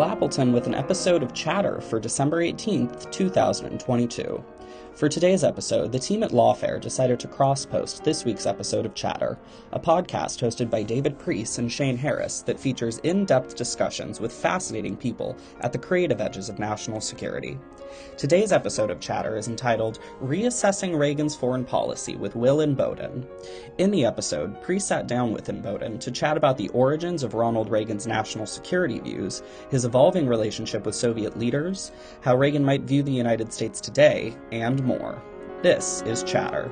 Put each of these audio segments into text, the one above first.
Will Appleton with an episode of Chatter for December 18th, 2022. For today's episode, the team at Lawfare decided to cross-post this week's episode of Chatter, a podcast hosted by David Priess and Shane Harris that features in-depth discussions with fascinating people at the creative edges of national security. Today's episode of Chatter is entitled Reassessing Reagan's Foreign Policy with Will Inboden. In the episode, Priess sat down with Inboden to chat about the origins of Ronald Reagan's national security views, his evolving relationship with Soviet leaders, how Reagan might view the United States today, and more. This is Chatter.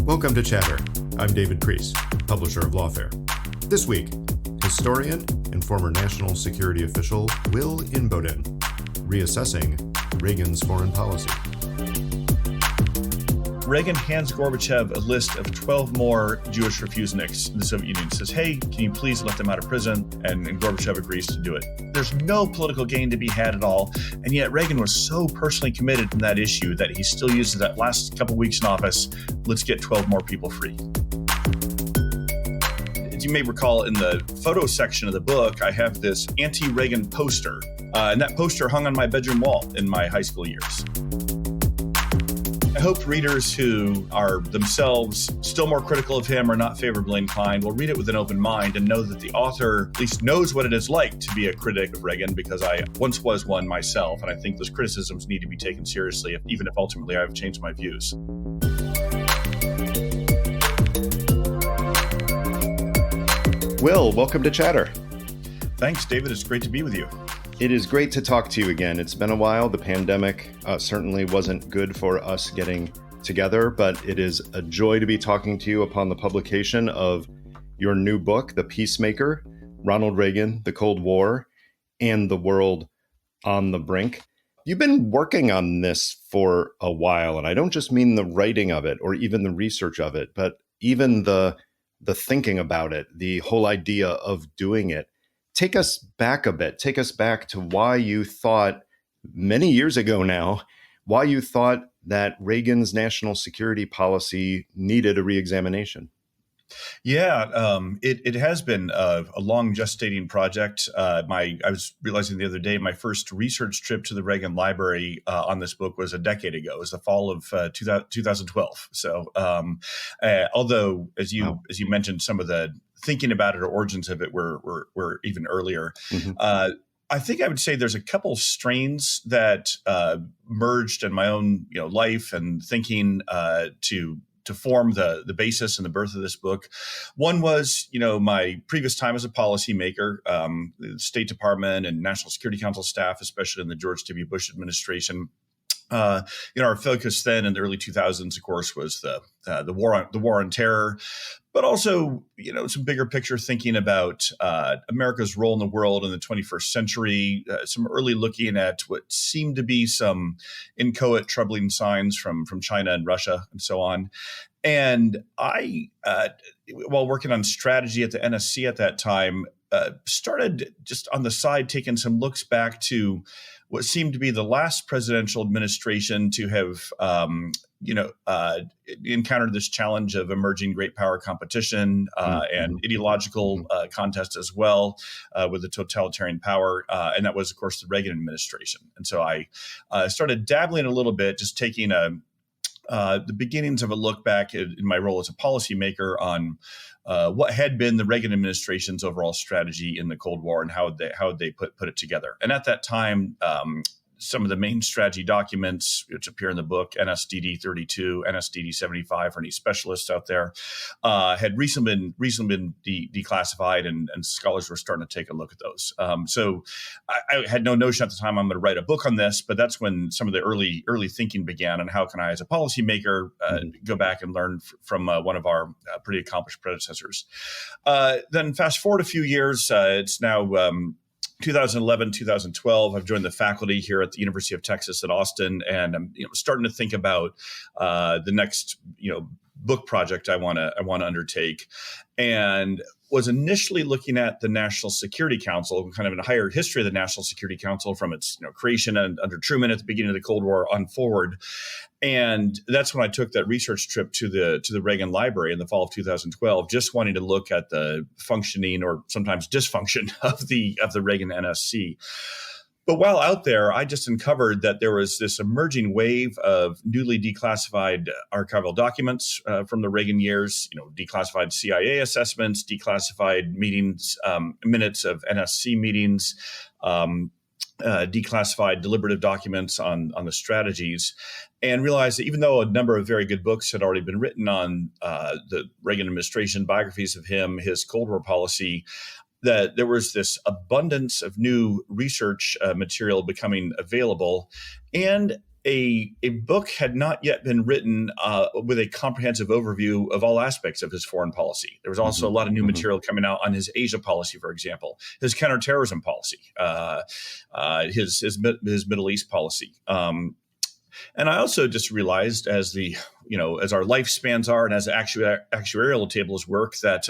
Welcome to Chatter. I'm David Priess, publisher of Lawfare. This week, historian and former national security official Will Inboden, reassessing Reagan's foreign policy. Reagan hands Gorbachev a list of 12 more Jewish refuseniks in the Soviet Union. Says, hey, can you please let them out of prison? And Gorbachev agrees to do it. There's no political gain to be had at all. And yet Reagan was so personally committed in that issue that he still uses that last couple weeks in office. Let's get 12 more people free. As you may recall, in the photo section of the book, I have this anti-Reagan poster. And that poster hung on my bedroom wall in my high school years. I hope readers who are themselves still more critical of him or not favorably inclined will read it with an open mind and know that the author at least knows what it is like to be a critic of Reagan, because I once was one myself, and I think those criticisms need to be taken seriously, even if ultimately I've changed my views. Will, welcome to Chatter. Thanks, David. It's great to be with you. It is great to talk to you again. It's been a while. The pandemic certainly wasn't good for us getting together, but it is a joy to be talking to you upon the publication of your new book, The Peacemaker, Ronald Reagan, the Cold War, and the World on the Brink. You've been working on this for a while, and I don't just mean the writing of it or even the research of it, but even the thinking about it, the whole idea of doing it. Take us back a bit. Take us back to why you thought, many years ago now, why you thought that Reagan's national security policy needed a reexamination. Yeah, it has been a long gestating project. I was realizing the other day, my first research trip to the Reagan Library on this book was a decade ago. It was the fall of 2012. So, although as you mentioned, some of the thinking about it or origins of it were even earlier. Mm-hmm. I think I would say there's a couple strains that merged in my own life and thinking to form the basis and the birth of this book. One was, my previous time as a policymaker, the State Department and National Security Council staff, especially in the George W. Bush administration. Our focus then in the early 2000s, of course, was the war on terror, but also, some bigger picture thinking about America's role in the world in the 21st century, some early looking at what seemed to be some inchoate troubling signs from China and Russia and so on. And I, while working on strategy at the NSC at that time, started just on the side taking some looks back to what seemed to be the last presidential administration to have, encountered this challenge of emerging great power competition and ideological contest as well with the totalitarian power. And that was, of course, the Reagan administration. And so I started dabbling a little bit, just taking the beginnings of a look back in my role as a policymaker on what had been the Reagan administration's overall strategy in the Cold War and how they put it together. And at that time, some of the main strategy documents, which appear in the book, NSDD 32, NSDD 75, for any specialists out there, had recently been declassified, and scholars were starting to take a look at those. So I had no notion at the time I'm going to write a book on this, but that's when some of the early thinking began on how can I, as a policymaker, go back and learn from one of our pretty accomplished predecessors. Then fast forward a few years, it's now 2011, 2012, I've joined the faculty here at the University of Texas at Austin, and I'm starting to think about the next, book project I want to undertake, and was initially looking at the National Security Council, kind of in a higher history of the National Security Council from its creation under Truman at the beginning of the Cold War on forward. And that's when I took that research trip to the Reagan Library in the fall of 2012, just wanting to look at the functioning or sometimes dysfunction of the Reagan NSC. But while out there, I just uncovered that there was this emerging wave of newly declassified archival documents from the Reagan years, declassified CIA assessments, declassified meetings, minutes of NSC meetings, declassified deliberative documents on the strategies, and realized that even though a number of very good books had already been written on the Reagan administration, biographies of him, his Cold War policy, that there was this abundance of new research material becoming available, and a book had not yet been written with a comprehensive overview of all aspects of his foreign policy. There was also a lot of new material coming out on his Asia policy, for example, his counterterrorism policy, his Middle East policy. And I also just realized as as our lifespans are and as actuarial tables work, that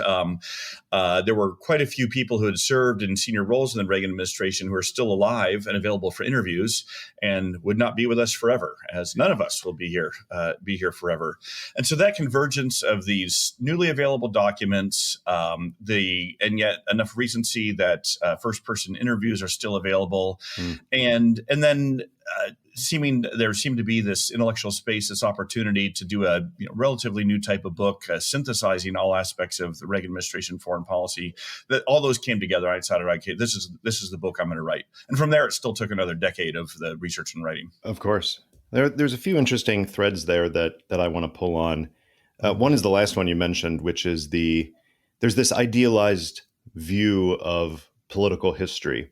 there were quite a few people who had served in senior roles in the Reagan administration who are still alive and available for interviews and would not be with us forever, as none of us will be here forever. And so that convergence of these newly available documents, and yet enough recency that first-person interviews are still available, and then there seemed to be this intellectual space, this opportunity to do a relatively new type of book, synthesizing all aspects of the Reagan administration foreign policy. That all those came together. I decided, okay, this is the book I'm going to write. And from there, it still took another decade of the research and writing. Of course, there's a few interesting threads there that I want to pull on. One is the last one you mentioned, which is there's this idealized view of political history,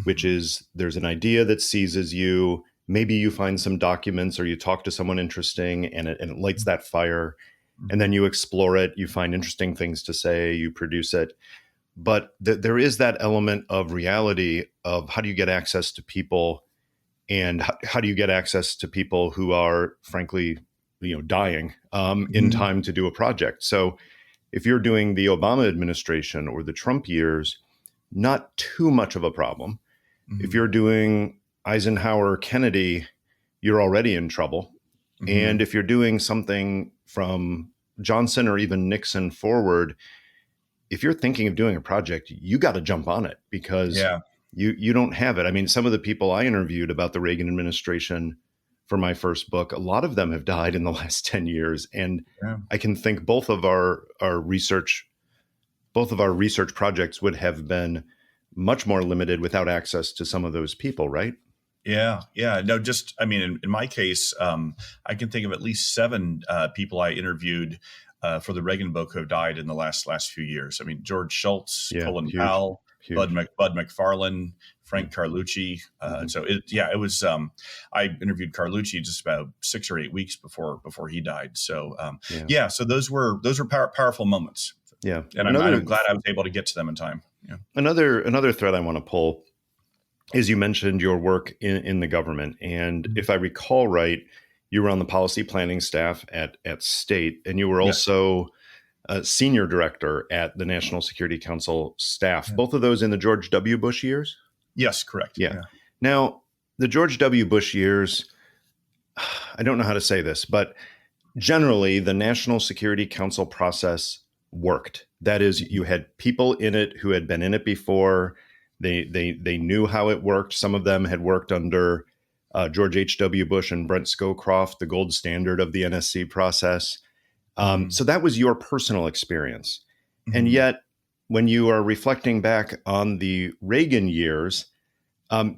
which is there's an idea that seizes you. Maybe you find some documents or you talk to someone interesting and it lights that fire, and then you explore it, you find interesting things to say, you produce it. But there is that element of reality of how do you get access to people, and how do you get access to people who are frankly, dying in time to do a project. So if you're doing the Obama administration or the Trump years, not too much of a problem. If you're doing Eisenhower, Kennedy, you're already in trouble. And if you're doing something from Johnson or even Nixon forward, if you're thinking of doing a project, you got to jump on it because you don't have it. I mean, some of the people I interviewed about the Reagan administration for my first book, a lot of them have died in the last 10 years. And I can think both of our research projects would have been much more limited without access to some of those people, right? Yeah. No, in my case, I can think of at least 7 people I interviewed for the Reagan book who have died in the last few years. I mean, George Shultz, Colin Powell, Bud McFarlane, Frank Carlucci. So it was. I interviewed Carlucci just about 6 or 8 weeks before he died. So so those were powerful moments. Yeah, and I'm glad I was able to get to them in time. Yeah. Another thread I want to pull is you mentioned your work in the government. And if I recall right, you were on the policy planning staff at State, and you were also a senior director at the National Security Council staff, both of those in the George W. Bush years? Yes, correct. Yeah. Now, the George W. Bush years, I don't know how to say this, but generally the National Security Council process worked. That is, you had people in it who had been in it before. They knew how it worked. Some of them had worked under George H.W. Bush and Brent Scowcroft, the gold standard of the NSC process. So that was your personal experience. And yet, when you are reflecting back on the Reagan years,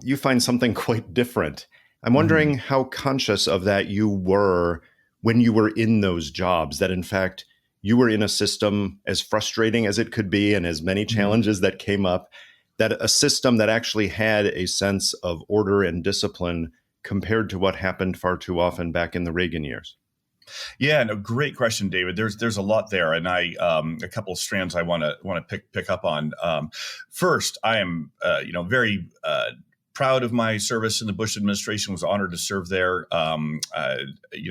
you find something quite different. I'm wondering how conscious of that you were when you were in those jobs, that in fact, you were in a system as frustrating as it could be and as many challenges that came up, that a system that actually had a sense of order and discipline compared to what happened far too often back in the Reagan years. Yeah, no, great question, David. There's a lot there, and a couple of strands I want to pick up on. First, I am very proud of my service in the Bush administration, was honored to serve there.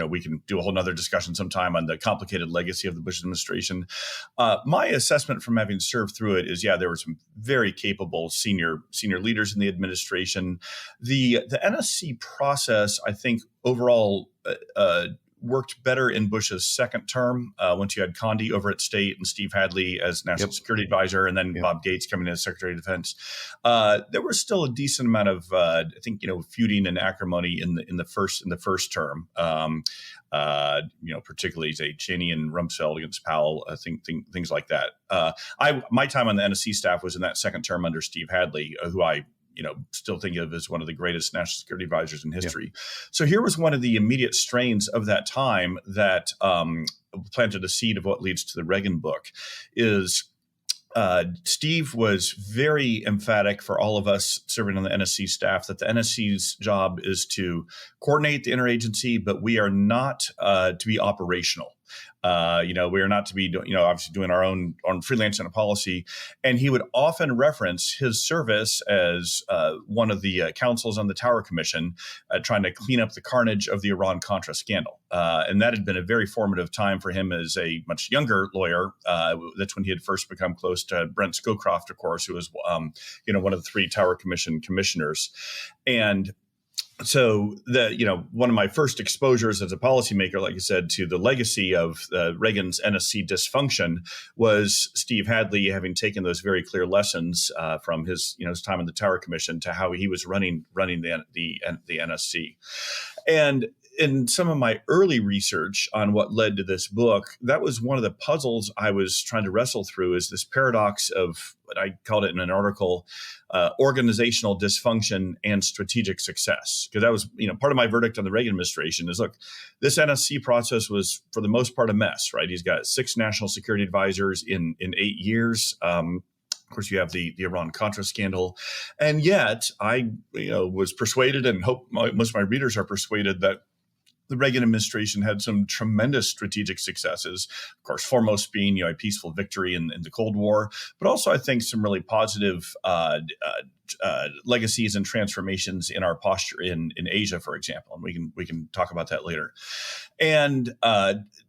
We can do a whole nother discussion sometime on the complicated legacy of the Bush administration. My assessment from having served through it is, there were some very capable senior leaders in the administration. The NSC process, I think, overall worked better in Bush's second term, once you had Condi over at State and Steve Hadley as National Security Advisor, and then Bob Gates coming in as Secretary of Defense. There was still a decent amount of, feuding and acrimony in the first term. Particularly say Cheney and Rumsfeld against Powell, things like that. My time on the NSC staff was in that second term under Steve Hadley, who I still think of as one of the greatest national security advisors in history. So here was one of the immediate strains of that time that planted a seed of what leads to the Reagan book. Is Steve was very emphatic for all of us serving on the NSC staff that the NSC's job is to coordinate the interagency, but we are not to be operational. We are not to be, obviously doing our own freelance and a policy. And he would often reference his service as one of the counsels on the Tower Commission, trying to clean up the carnage of the Iran-Contra scandal. And that had been a very formative time for him as a much younger lawyer. That's when he had first become close to Brent Scowcroft, of course, who was, one of the three Tower Commission commissioners. And so one of my first exposures as a policymaker, like you said, to the legacy of Reagan's NSC dysfunction was Steve Hadley having taken those very clear lessons from his time in the Tower Commission to how he was running the NSC. And in some of my early research on what led to this book, that was one of the puzzles I was trying to wrestle through, is this paradox of what I called it in an article, organizational dysfunction and strategic success. Because that was, part of my verdict on the Reagan administration is, look, this NSC process was for the most part a mess, right? He's got 6 national security advisors in 8 years. Of course, you have the Iran-Contra scandal. And yet I was persuaded, and hope most of my readers are persuaded, that the Reagan administration had some tremendous strategic successes, of course, foremost being a peaceful victory in the Cold War, but also I think some really positive legacies and transformations in our posture in Asia, for example, and we can talk about that later. And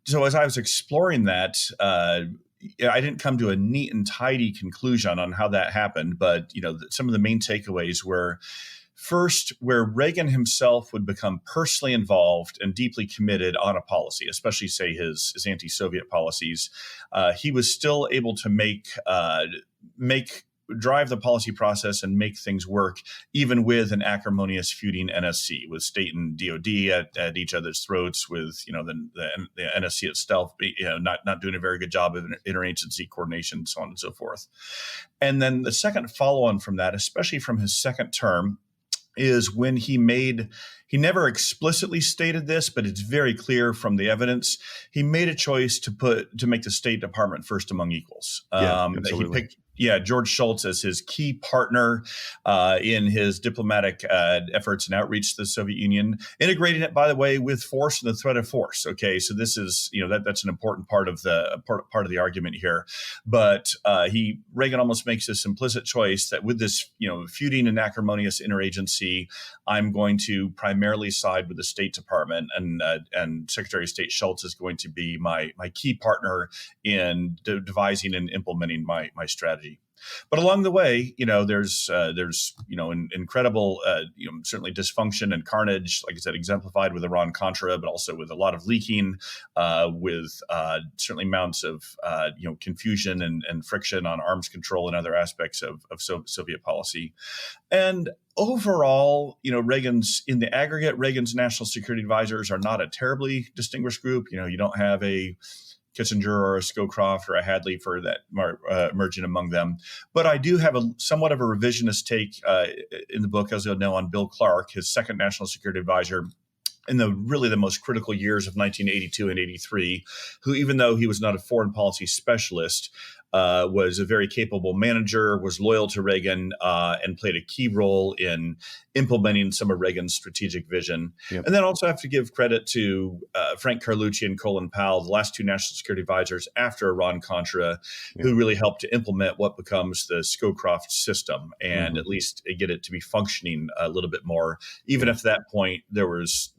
so as I was exploring that, I didn't come to a neat and tidy conclusion on how that happened, but some of the main takeaways were, first, where Reagan himself would become personally involved and deeply committed on a policy, especially, say, his anti-Soviet policies, he was still able to drive the policy process and make things work, even with an acrimonious feuding NSC, with state and DOD at each other's throats, with the NSC itself not doing a very good job of interagency coordination, so on and so forth. And then the second follow-on from that, especially from his second term, is when he never explicitly stated this, but it's very clear from the evidence, he made a choice to make the State Department first among equals. Absolutely. He picked George Shultz as his key partner in his diplomatic efforts and outreach to the Soviet Union, integrating it, by the way, with force and the threat of force. Okay, so this is that's an important part of the argument here. But Reagan almost makes this implicit choice that with this feuding and acrimonious interagency, I'm going to primarily side with the State Department, and Secretary of State Shultz is going to be my key partner in devising and implementing my strategy. But along the way, there's incredible, certainly dysfunction and carnage, like I said, exemplified with Iran-Contra, but also with a lot of leaking, with certainly amounts of, confusion and friction on arms control and other aspects of Soviet policy. And overall, Reagan's national security advisors are not a terribly distinguished group. You don't have a Kissinger or a Scowcroft or a Hadley for that emerging among them. But I do have somewhat of a revisionist take in the book, as you'll know, on Bill Clark, his second national security advisor, in the most critical years of 1982 and 83, who, even though he was not a foreign policy specialist, was a very capable manager, was loyal to Reagan, and played a key role in implementing some of Reagan's strategic vision. Yep. And then also have to give credit to Frank Carlucci and Colin Powell, the last two national security advisors after Iran-Contra, who really helped to implement what becomes the Scowcroft system and at least get it to be functioning a little bit more, even if at that point there was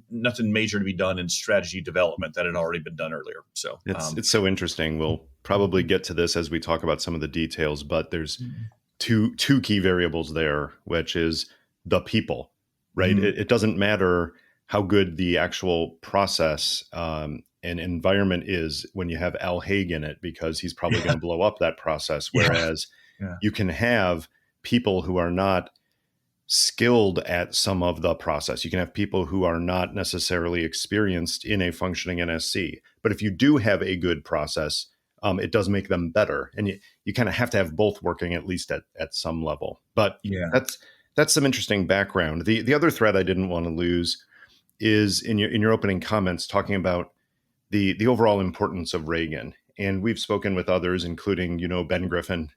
nothing major to be done in strategy development that had already been done earlier. So it's so interesting. We'll probably get to this as we talk about some of the details, but there's two key variables there, which is the people, right? It doesn't matter how good the actual process and environment is when you have Al Haig in it, because he's probably going to blow up that process. Whereas you can have people who are not skilled at some of the process. You can have people who are not necessarily experienced in a functioning NSC. But if you do have a good process, it does make them better. And you kind of have to have both working at least at some level. But that's some interesting background. The other thread I didn't want to lose is in your opening comments talking about the overall importance of Reagan. And we've spoken with others, including, Ben Griffin,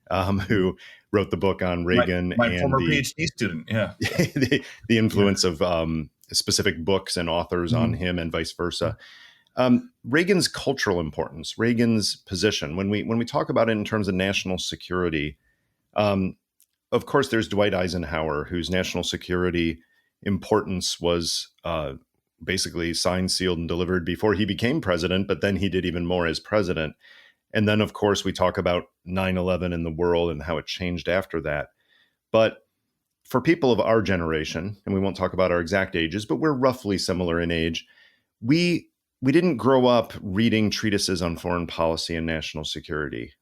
who wrote the book on Reagan. My and former PhD student, the influence of specific books and authors on him and vice versa. Reagan's cultural importance, Reagan's position, when we talk about it in terms of national security, of course, there's Dwight Eisenhower, whose national security importance was basically signed, sealed, and delivered before he became president, but then he did even more as president. And then, of course, we talk about 9/11 in the world and how it changed after that. But for people of our generation, and we won't talk about our exact ages, but we're roughly similar in age, we didn't grow up reading treatises on foreign policy and national security.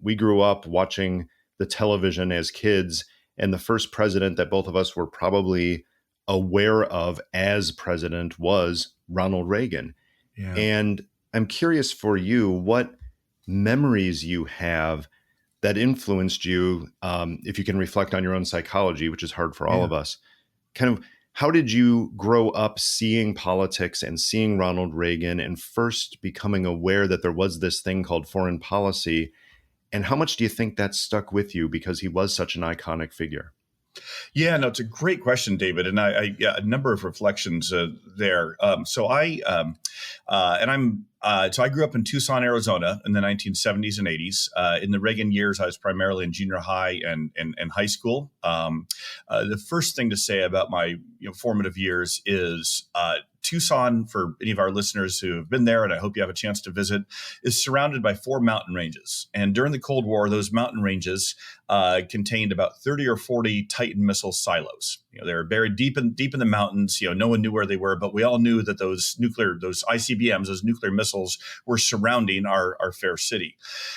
We grew up watching the television as kids, and the first president that both of us were probably aware of as president was Ronald Reagan. Yeah. And I'm curious for you, what memories you have that influenced you, if you can reflect on your own psychology, which is hard for all of us. Kind of, how did you grow up seeing politics and seeing Ronald Reagan and first becoming aware that there was this thing called foreign policy? And how much do you think that stuck with you because he was such an iconic figure? Yeah, no, it's a great question, David, and I a number of reflections there. So I grew up in Tucson, Arizona, in the 1970s and 80s. In the Reagan years, I was primarily in junior high and high school. The first thing to say about my formative years is Tucson, for any of our listeners who have been there, and I hope you have a chance to visit, is surrounded by 4 mountain ranges. And during the Cold War, those mountain ranges contained about 30 or 40 Titan missile silos. They were buried deep in the mountains. No one knew where they were, but we all knew that those ICBMs, those nuclear missiles, were surrounding our fair city.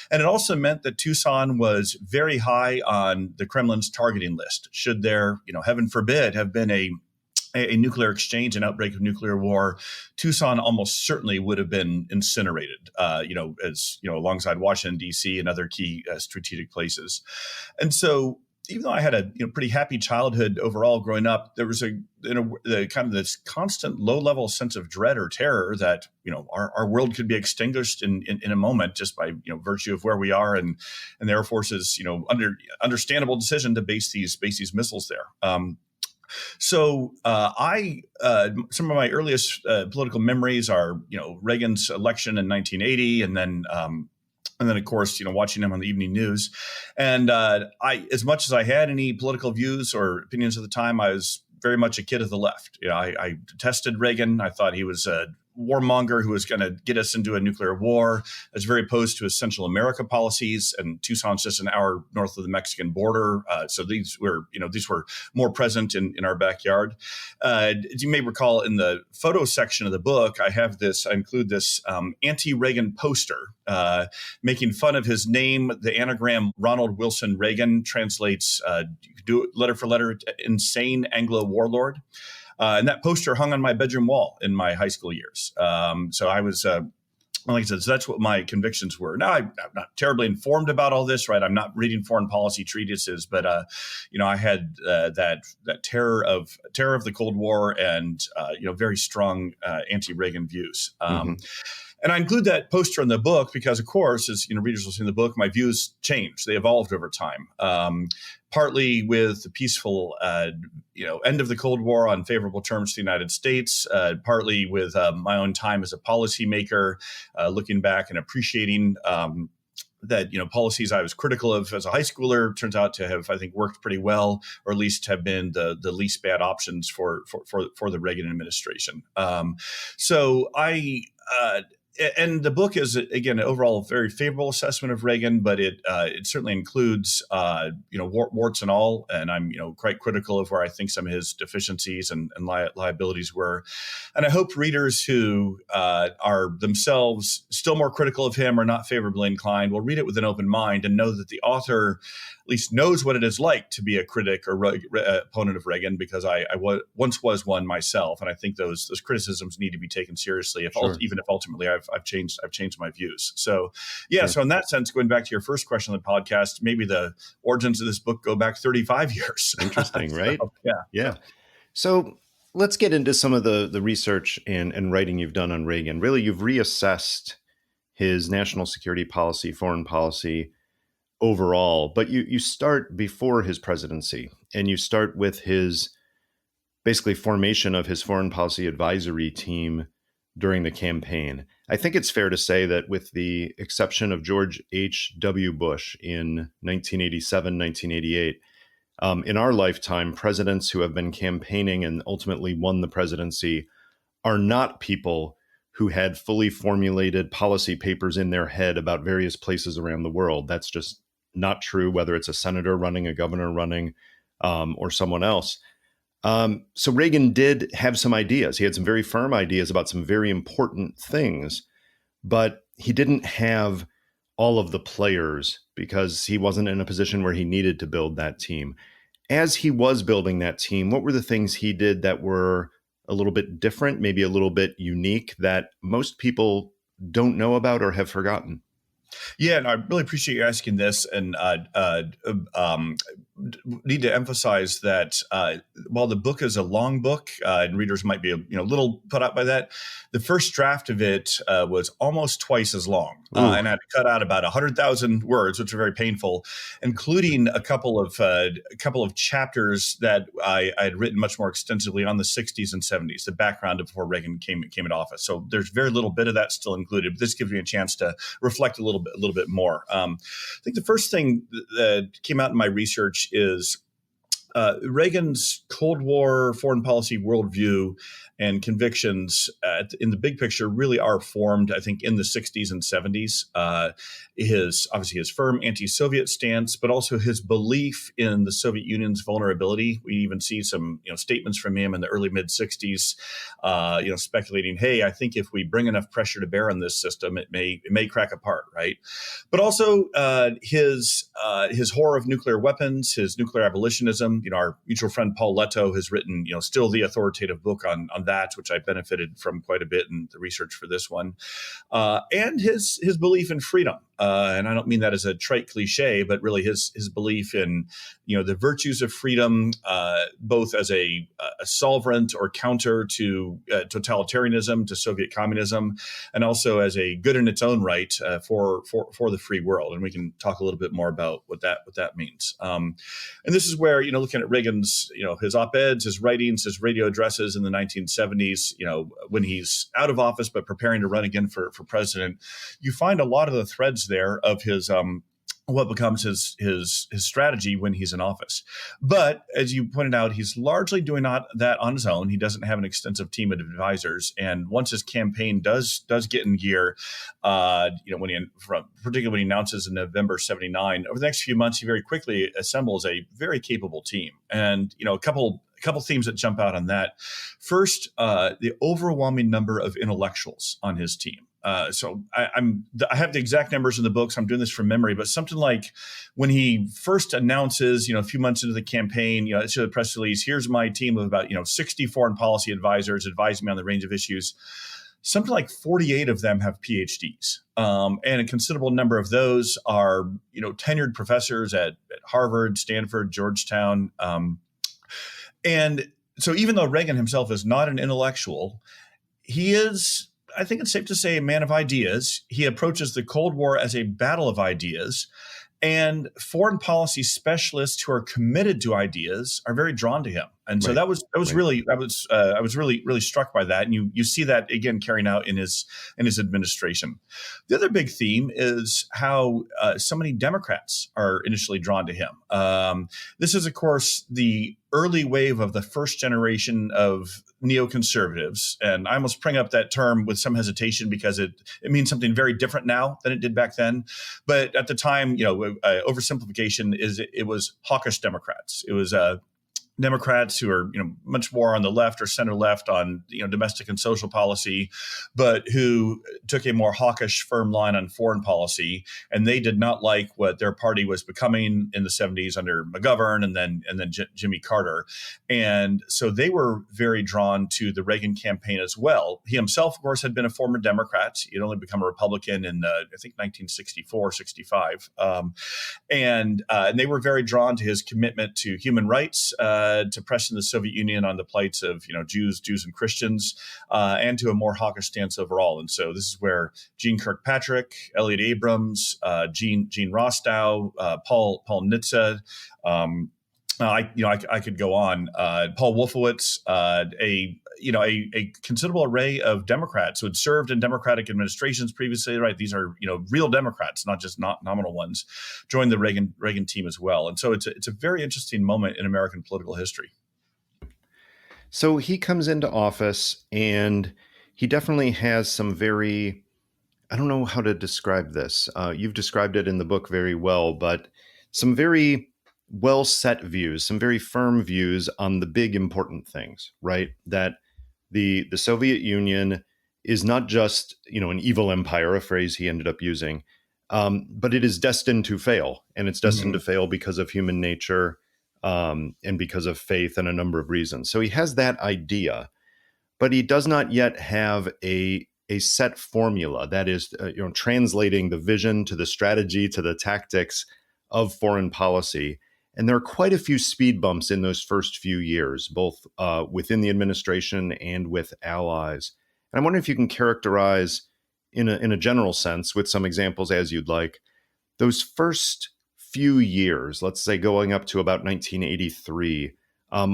And it also meant that Tucson was very high on the Kremlin's targeting list. Should there, heaven forbid, have been a nuclear exchange, an outbreak of nuclear war, Tucson almost certainly would have been incinerated, alongside Washington, D.C. and other key strategic places. And so even though I had a pretty happy childhood overall growing up, there was the kind of this constant low-level sense of dread or terror that our world could be extinguished in a moment just by virtue of where we are, and the Air Force's understandable decision to base these missiles there. So some of my earliest political memories are, Reagan's election in 1980, and then of course, watching him on the evening news. And as much as I had any political views or opinions at the time, I was very much a kid of the left. I detested Reagan. I thought he was a warmonger who was going to get us into a nuclear war. I was very opposed to his Central America policies, and Tucson's just an hour north of the Mexican border. So these were more present in our backyard. As you may recall, in the photo section of the book, I include this anti-Reagan poster making fun of his name. The anagram Ronald Wilson Reagan translates, you could do it letter for letter, insane Anglo warlord. And that poster hung on my bedroom wall in my high school years. So I was, like I said, so that's what my convictions were. Now, I'm not terribly informed about all this, right? I'm not reading foreign policy treatises, but I had that terror of the Cold War and very strong anti-Reagan views. And I include that poster in the book because, of course, as readers will see in the book, my views changed. They evolved over time. Partly with the peaceful, end of the Cold War on favorable terms to the United States. Partly with my own time as a policymaker, looking back and appreciating that policies I was critical of as a high schooler turns out to have, I think, worked pretty well, or at least have been the least bad options for the Reagan administration. So I. And the book is, again, an overall very favorable assessment of Reagan, but it certainly includes, warts and all. And I'm, quite critical of where I think some of his deficiencies and liabilities were. And I hope readers who are themselves still more critical of him or not favorably inclined will read it with an open mind and know that the author at least knows what it is like to be a critic or opponent of Reagan, because I once was one myself, and I think those criticisms need to be taken seriously, even if ultimately I've changed my views. So, yeah. Sure. So in that sense, going back to your first question on the podcast, maybe the origins of this book go back 35 years. Interesting, right? Yeah. So let's get into some of the research and writing you've done on Reagan. Really, you've reassessed his national security policy, foreign policy overall, but you start before his presidency, and you start with his basically formation of his foreign policy advisory team during the campaign. I think it's fair to say that with the exception of George H.W. Bush in 1987, 1988, in our lifetime, presidents who have been campaigning and ultimately won the presidency are not people who had fully formulated policy papers in their head about various places around the world. That's just not true, whether it's a senator running, a governor running, or someone else. So Reagan did have some ideas. He had some very firm ideas about some very important things, but he didn't have all of the players because he wasn't in a position where he needed to build that team. As he was building that team, what were the things he did that were a little bit different, maybe a little bit unique, that most people don't know about or have forgotten? Yeah, and I really appreciate you asking this, and need to emphasize that while the book is a long book, and readers might be a little put out by that, the first draft of it was almost twice as long, and I had to cut out about 100,000 words, which are very painful, including a couple of chapters that I had written much more extensively on the 60s and 70s, the background of before Reagan came into office. So there's very little bit of that still included, but this gives me a chance to reflect a little bit more. I think the first thing that came out in my research is Reagan's Cold War foreign policy worldview and convictions in the big picture really are formed, I think, in the 60s and 70s. His firm anti-Soviet stance, but also his belief in the Soviet Union's vulnerability. We even see some statements from him in the early mid 60s, speculating, hey, I think if we bring enough pressure to bear on this system, it may crack apart, right? But also his horror of nuclear weapons, his nuclear abolitionism. Our mutual friend Paul Leto has written, still the authoritative book on that, which I benefited from quite a bit in the research for this one, and his belief in freedom. And I don't mean that as a trite cliche, but really his belief in the virtues of freedom, both as a solvent or counter to totalitarianism, to Soviet communism, and also as a good in its own right for the free world. And we can talk a little bit more about what that means. And this is where looking at Reagan's his op-eds, his writings, his radio addresses in the 1970s, when he's out of office but preparing to run again for president, you find a lot of the threads there of his what becomes his strategy when he's in office. But as you pointed out, he's largely doing that on his own. He doesn't have an extensive team of advisors. And once his campaign does get in gear, particularly when he announces in November '79, over the next few months, he very quickly assembles a very capable team. And a couple themes that jump out on that. First, the overwhelming number of intellectuals on his team. So I have the exact numbers in the book, so I'm doing this from memory, but something like when he first announces, a few months into the campaign, it's a press release, here's my team of about, 60 foreign policy advisors advising me on the range of issues. Something like 48 of them have PhDs. And a considerable number of those are, tenured professors at Harvard, Stanford, Georgetown. And so even though Reagan himself is not an intellectual, he is I think it's safe to say, a man of ideas. He approaches the Cold War as a battle of ideas. And foreign policy specialists who are committed to ideas are very drawn to him, and so Right. that was Right. really I was really struck by that, and you see that again carrying out in his administration. The other big theme is how so many Democrats are initially drawn to him. This is, of course, the early wave of the first generation of neoconservatives, and I almost bring up that term with some hesitation because it means something very different now than it did back then. But at the time, oversimplification is it was hawkish Democrats. It was Democrats who are, much more on the left or center left on, domestic and social policy, but who took a more hawkish, firm line on foreign policy. And they did not like what their party was becoming in the 70s under McGovern and then Jimmy Carter. And so they were very drawn to the Reagan campaign as well. He himself, of course, had been a former Democrat. He had only become a Republican in, I think, 1964, 65. And they were very drawn to his commitment to human rights, to pressing the Soviet Union on the plights of Jews and Christians, and to a more hawkish stance overall. And so this is where Gene Kirkpatrick, Elliot Abrams, Gene Rostow, Paul Nitze, I could go on. Paul Wolfowitz, a considerable array of Democrats who had served in Democratic administrations previously. Right, these are real Democrats, not just nominal ones, joined the Reagan team as well. And so it's a very interesting moment in American political history. So he comes into office, and he definitely has some very, I don't know how to describe this. You've described it in the book very well, but some very well set views, some very firm views on the big important things, right? That the Soviet Union is not just, an evil empire, a phrase he ended up using, but it is destined to fail. And it's destined to fail because of human nature, and because of faith and a number of reasons. So he has that idea, but he does not yet have a set formula that is, translating the vision to the strategy to the tactics of foreign policy. And there are quite a few speed bumps in those first few years, both within the administration and with allies. And I'm wondering if you can characterize in a general sense, with some examples as you'd like, those first few years, let's say going up to about 1983.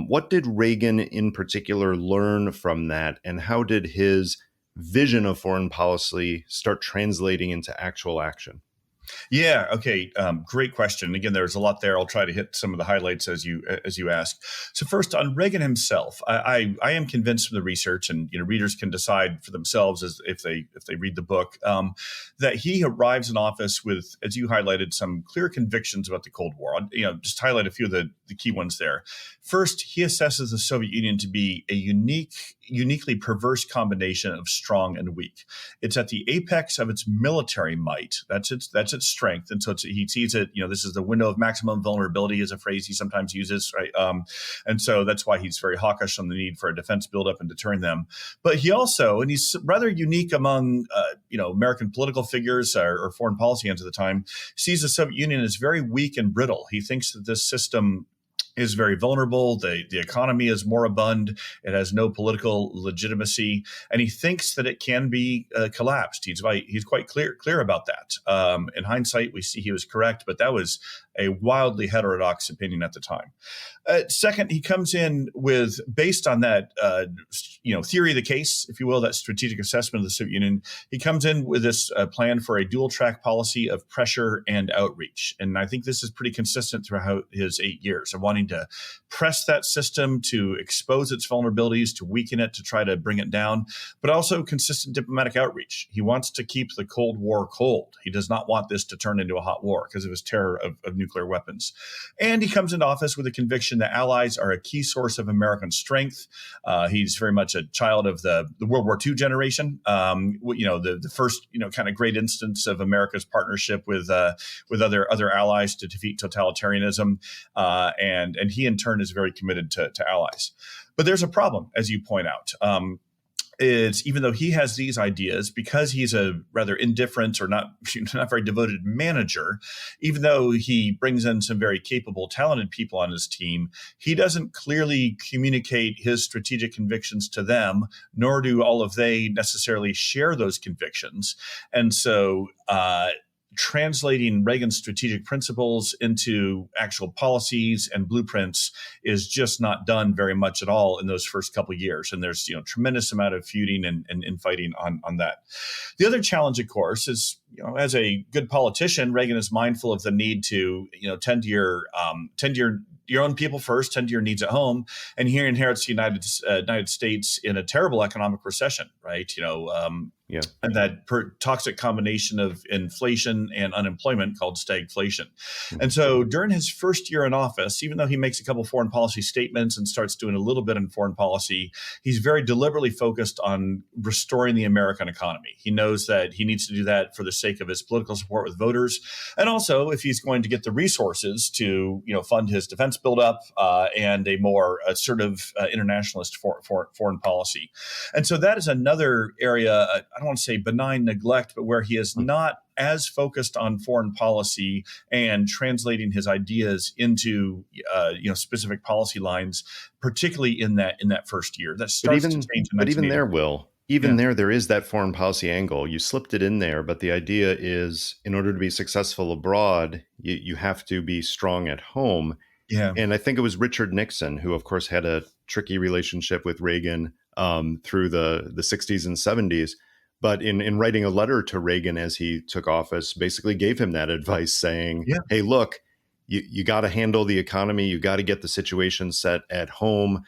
What did Reagan in particular learn from that? And how did his vision of foreign policy start translating into actual action? Yeah. Okay. Great question. Again, there's a lot there. I'll try to hit some of the highlights as you asked. So first, on Reagan himself, I am convinced from the research, and readers can decide for themselves if they read the book, that he arrives in office with, as you highlighted, some clear convictions about the Cold War. Just highlight a few of the key ones there. First, he assesses the Soviet Union to be a uniquely perverse combination of strong and weak. It's at the apex of its military might. That's its strength. And so he sees it, this is the window of maximum vulnerability, is a phrase he sometimes uses, right? And so that's why he's very hawkish on the need for a defense buildup and deterring them. But he also, and he's rather unique among, American political figures or foreign policy hands at the time, sees the Soviet Union as very weak and brittle. He thinks that this system is very vulnerable. The economy is moribund. It has no political legitimacy, and he thinks that it can be collapsed. He's quite clear about that. In hindsight, we see he was correct, but that was a wildly heterodox opinion at the time. Second, he comes in with, based on that, theory of the case, if you will, that strategic assessment of the Soviet Union, he comes in with this plan for a dual track policy of pressure and outreach. And I think this is pretty consistent throughout his 8 years of wanting to press that system, to expose its vulnerabilities, to weaken it, to try to bring it down, but also consistent diplomatic outreach. He wants to keep the Cold War cold. He does not want this to turn into a hot war because of his terror of nuclear weapons. And he comes into office with a conviction that allies are a key source of American strength. He's very much a child of the World War II generation. The first kind of great instance of America's partnership with other allies to defeat totalitarianism, and he in turn is very committed to allies. But there's a problem, as you point out. is, even though he has these ideas, because he's a rather indifferent or not very devoted manager, even though he brings in some very capable, talented people on his team, he doesn't clearly communicate his strategic convictions to them, nor do all of they necessarily share those convictions. And so translating Reagan's strategic principles into actual policies and blueprints is just not done very much at all in those first couple of years. And there's tremendous amount of feuding and infighting on that. The other challenge, of course, is as a good politician, Reagan is mindful of the need to tend to your own people first, tend to your needs at home, and he inherits the United States in a terrible economic recession, right? Yeah. And that toxic combination of inflation and unemployment called stagflation. Mm-hmm. And so during his first year in office, even though he makes a couple foreign policy statements and starts doing a little bit in foreign policy, he's very deliberately focused on restoring the American economy. He knows that he needs to do that for the sake of his political support with voters, and also if he's going to get the resources to fund his defense buildup and a more assertive internationalist foreign policy. And so that is another area, I don't want to say benign neglect, but where he is not as focused on foreign policy and translating his ideas into specific policy lines, particularly in that first year. That starts to change. But even there, Will, there is that foreign policy angle. You slipped it in there, but the idea is, in order to be successful abroad, you have to be strong at home. Yeah. And I think it was Richard Nixon, who of course had a tricky relationship with Reagan through the 60s and 70s. But in writing a letter to Reagan as he took office, basically gave him that advice saying, hey, look, you got to handle the economy. You got to get the situation set at home.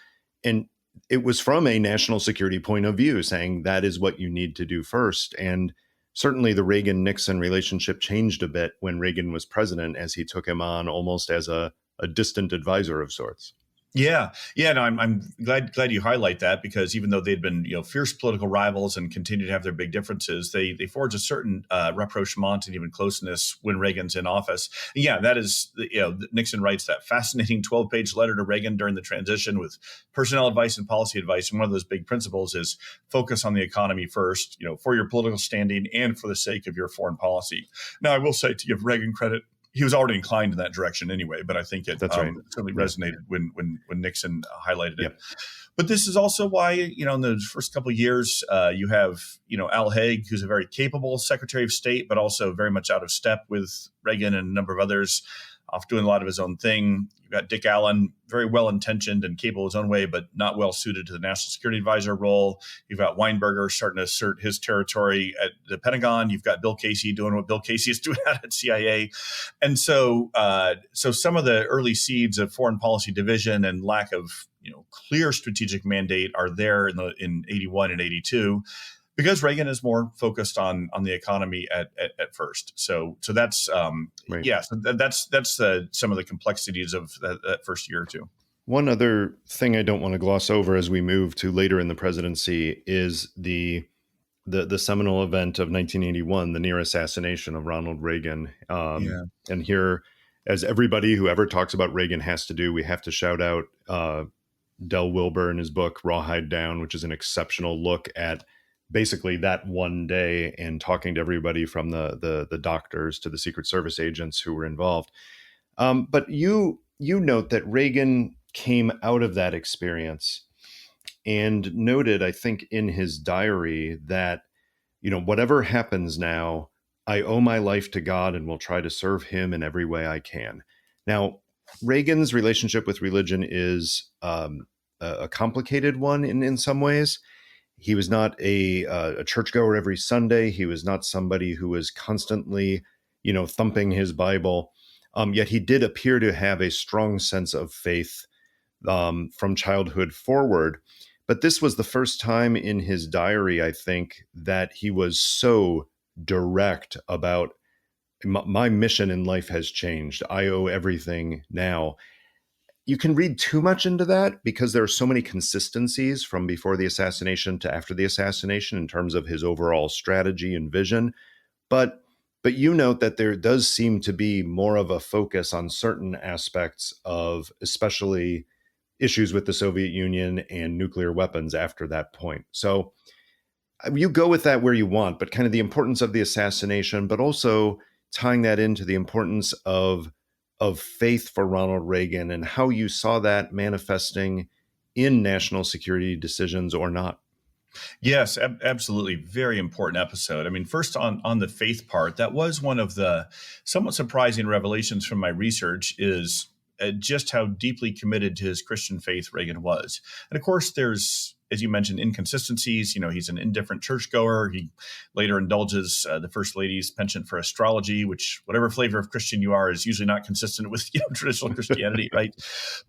And it was from a national security point of view, saying that is what you need to do first. And certainly the Reagan-Nixon relationship changed a bit when Reagan was president, as he took him on almost as a distant advisor of sorts. Yeah. No, I'm glad you highlight that, because even though they'd been fierce political rivals and continue to have their big differences, they forged a certain rapprochement and even closeness when Reagan's in office. And yeah, that is Nixon writes that fascinating 12-page letter to Reagan during the transition with personnel advice and policy advice. And one of those big principles is focus on the economy first, for your political standing and for the sake of your foreign policy. Now, I will say, to give Reagan credit, he was already inclined in that direction anyway, but I think it certainly resonated when Nixon highlighted it. Yep. But this is also why, in the first couple of years, you have, Al Haig, who's a very capable Secretary of State, but also very much out of step with Reagan and a number of others, off doing a lot of his own thing. You've got Dick Allen, very well-intentioned and capable his own way, but not well-suited to the National Security Advisor role. You've got Weinberger starting to assert his territory at the Pentagon. You've got Bill Casey doing what Bill Casey is doing at CIA. And so some of the early seeds of foreign policy division and lack of clear strategic mandate are there in 81 and 82. Because Reagan is more focused on the economy at first, so that's right. So that's some of the complexities of that first year or two. One other thing I don't want to gloss over as we move to later in the presidency is the seminal event of 1981, the near assassination of Ronald Reagan. And here, as everybody who ever talks about Reagan has to do, we have to shout out Del Wilber in his book Rawhide Down, which is an exceptional look at basically that one day and talking to everybody from the doctors to the Secret Service agents who were involved. But you note that Reagan came out of that experience and noted, I think, in his diary that, whatever happens now, I owe my life to God and will try to serve him in every way I can. Now, Reagan's relationship with religion is a complicated one in some ways. He was not a churchgoer every Sunday. He was not somebody who was constantly, thumping his Bible. Yet he did appear to have a strong sense of faith from childhood forward. But this was the first time in his diary, I think, that he was so direct about my mission in life has changed. I owe everything now. You can read too much into that because there are so many consistencies from before the assassination to after the assassination in terms of his overall strategy and vision. But you note that there does seem to be more of a focus on certain aspects of especially issues with the Soviet Union and nuclear weapons after that point. So you go with that where you want, but kind of the importance of the assassination, but also tying that into the importance of faith for Ronald Reagan and how you saw that manifesting in national security decisions or not. Yes, absolutely. Very important episode. I mean, first on the faith part, that was one of the somewhat surprising revelations from my research is just how deeply committed to his Christian faith Reagan was. And of course, there's, as you mentioned, inconsistencies. He's an indifferent churchgoer. He later indulges the First Lady's penchant for astrology, which, whatever flavor of Christian you are, is usually not consistent with traditional Christianity, right?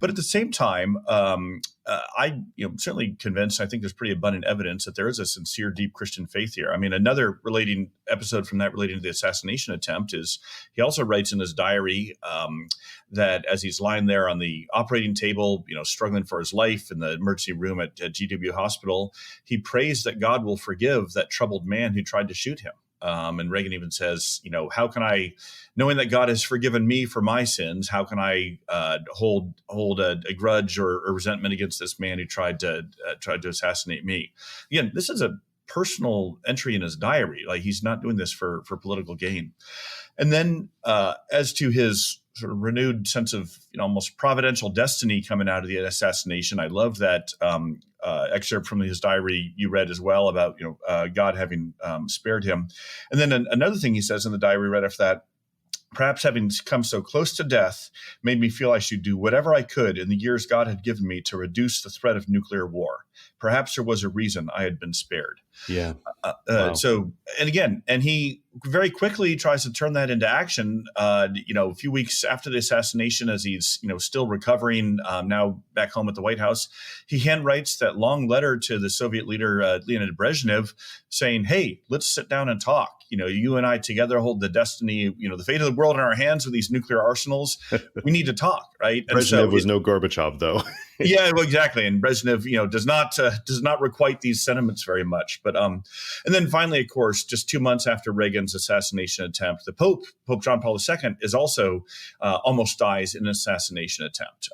But at the same time, I certainly convinced, I think there's pretty abundant evidence that there is a sincere, deep Christian faith here. I mean, another relating episode from that relating to the assassination attempt is he also writes in his diary that as he's lying there on the operating table, struggling for his life in the emergency room at GW Hospital, he prays that God will forgive that troubled man who tried to shoot him. And Reagan even says, how can I, knowing that God has forgiven me for my sins, how can I hold a grudge or resentment against this man who tried to assassinate me? Again, this is a personal entry in his diary. Like, he's not doing this for political gain. And then as to his sort of renewed sense of almost providential destiny coming out of the assassination, I love that excerpt from his diary you read as well about God having spared him. And then another thing he says in the diary right after that: perhaps having come so close to death made me feel I should do whatever I could in the years God had given me to reduce the threat of nuclear war. Perhaps there was a reason I had been spared. Yeah. Wow. So, and he very quickly tries to turn that into action. A few weeks after the assassination, as he's still recovering, now back home at the White House, he handwrites that long letter to the Soviet leader Leonid Brezhnev, saying, "Hey, let's sit down and talk. You and I together hold the destiny, the fate of the world in our hands with these nuclear arsenals. We need to talk, right?" And Brezhnev was no Gorbachev, though. Yeah, well, exactly. And Brezhnev, does not requite these sentiments very much. But and then finally, of course, just 2 months after Reagan's assassination attempt, the Pope John Paul II, is also almost dies in an assassination attempt,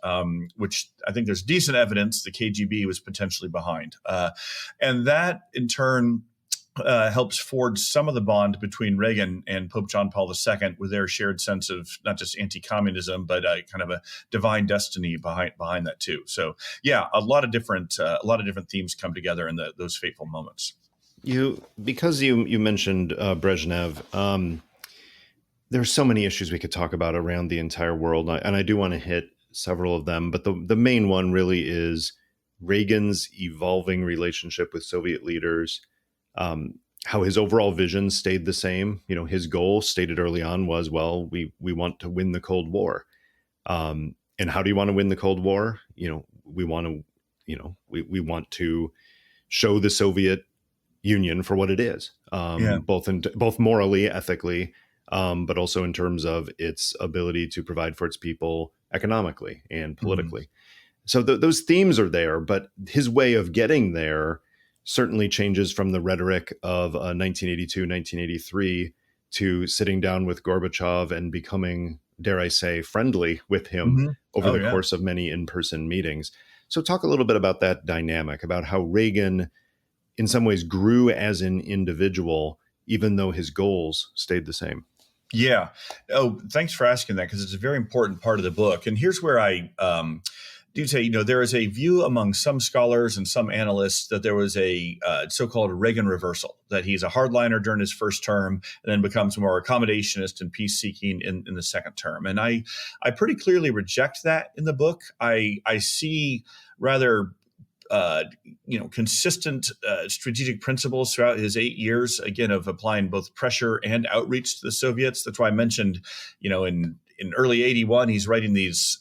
which I think there's decent evidence the KGB was potentially behind, and that in turn helps forge some of the bond between Reagan and Pope John Paul II, with their shared sense of not just anti-communism, but kind of a divine destiny behind that too. So, yeah, a lot of different themes come together in those fateful moments. Because you mentioned Brezhnev, there's so many issues we could talk about around the entire world, and I do want to hit several of them. But the main one really is Reagan's evolving relationship with Soviet leaders. How his overall vision stayed the same. His goal stated early on was, well, we want to win the Cold War. And how do you want to win the Cold War? We want to show the Soviet Union for what it is, both morally, ethically, but also in terms of its ability to provide for its people economically and politically. Mm-hmm. So those themes are there, but his way of getting there certainly changes from the rhetoric of 1982, 1983 to sitting down with Gorbachev and becoming, dare I say, friendly with him over the course of many in-person meetings. So talk a little bit about that dynamic, about how Reagan in some ways grew as an individual, even though his goals stayed the same. Yeah. Oh, thanks for asking that, because it's a very important part of the book. And here's where I do say, there is a view among some scholars and some analysts that there was a so-called Reagan reversal, that he's a hardliner during his first term and then becomes more accommodationist and peace-seeking in the second term. And I pretty clearly reject that in the book. I see rather consistent strategic principles throughout his 8 years, again, of applying both pressure and outreach to the Soviets. That's why I mentioned, in early 81, he's writing these,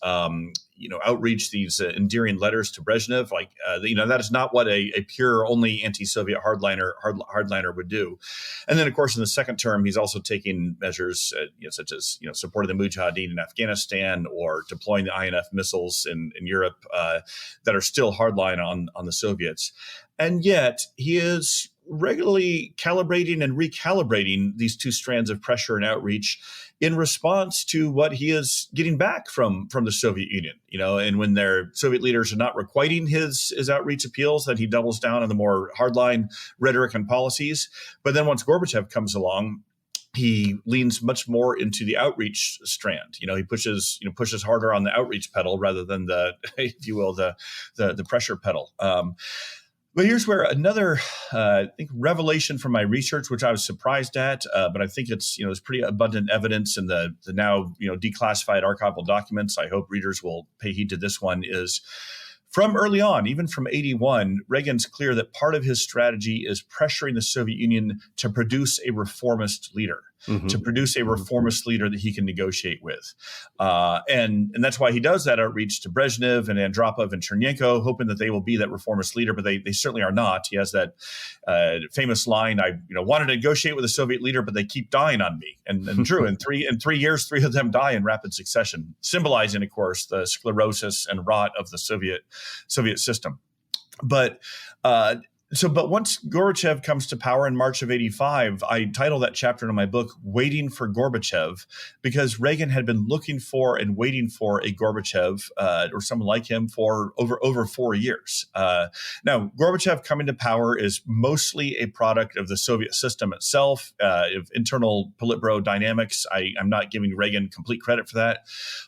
outreach, these endearing letters to Brezhnev. That is not what a pure only anti-Soviet hardliner would do. And then, of course, in the second term, he's also taking measures such as supporting the Mujahideen in Afghanistan or deploying the INF missiles in Europe that are still hardline on the Soviets. And yet he is regularly calibrating and recalibrating these two strands of pressure and outreach in response to what he is getting back from the Soviet Union. And when their Soviet leaders are not requiting his outreach appeals, then he doubles down on the more hardline rhetoric and policies. But then once Gorbachev comes along, he leans much more into the outreach strand. He pushes harder on the outreach pedal rather than the, if you will, the pressure pedal. But here's where another, I think, revelation from my research, which I was surprised at, but I think it's pretty abundant evidence in the now declassified archival documents. I hope readers will pay heed to this one. Is from early on, even from 81, Reagan's clear that part of his strategy is pressuring the Soviet Union to produce a reformist leader. To produce a reformist leader that he can negotiate with. And that's why he does that outreach to Brezhnev and Andropov and Chernenko, hoping that they will be that reformist leader, but they certainly are not. He has that famous line, I wanted to negotiate with a Soviet leader, but they keep dying on me. And true, in 3 years, 3 of them die in rapid succession, symbolizing, of course, the sclerosis and rot of the Soviet system. But once Gorbachev comes to power in March of 85, I title that chapter in my book, Waiting for Gorbachev, because Reagan had been looking for and waiting for a Gorbachev or someone like him for over 4 years. Now, Gorbachev coming to power is mostly a product of the Soviet system itself, of internal Politburo dynamics. I'm not giving Reagan complete credit for that.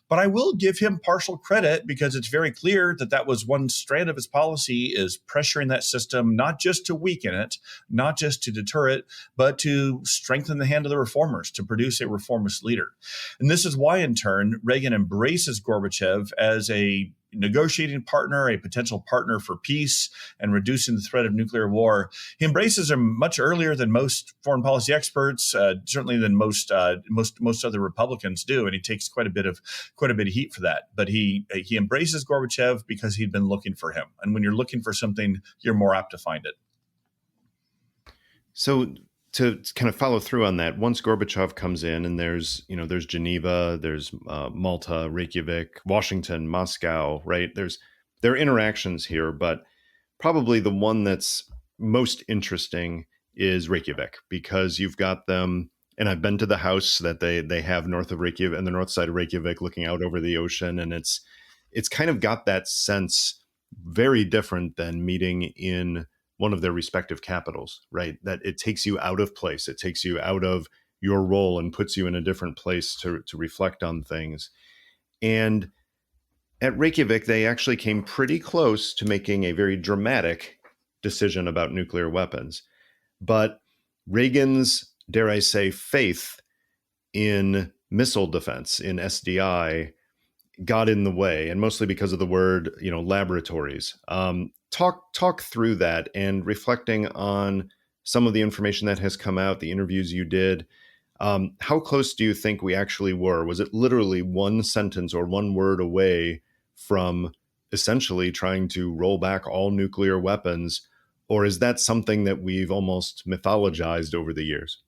But I will give him partial credit because it's very clear that was one strand of his policy, is pressuring that system, not just to weaken it, not just to deter it, but to strengthen the hand of the reformers, to produce a reformist leader. And this is why, in turn, Reagan embraces Gorbachev as a negotiating partner, a potential partner for peace and reducing the threat of nuclear war. He embraces him much earlier than most foreign policy experts, certainly than most other Republicans do, and he takes quite a bit of heat for that. But he embraces Gorbachev because he'd been looking for him, and when you're looking for something, you're more apt to find it. So to kind of follow through on that, once Gorbachev comes in, and there's Geneva, there's Malta, Reykjavik, Washington, Moscow, right? There are interactions here, but probably the one that's most interesting is Reykjavik, because you've got them, and I've been to the house that they have north of Reykjavik, and the north side of Reykjavik, looking out over the ocean, and it's kind of got that sense, very different than meeting in one of their respective capitals, right? That it takes you out of place. It takes you out of your role and puts you in a different place to reflect on things. And at Reykjavik, they actually came pretty close to making a very dramatic decision about nuclear weapons. But Reagan's, dare I say, faith in missile defense, in SDI, got in the way, and mostly because of the word, laboratories. Talk through that, and reflecting on some of the information that has come out, the interviews you did. How close do you think we actually were? Was it literally one sentence or one word away from essentially trying to roll back all nuclear weapons? Or is that something that we've almost mythologized over the years?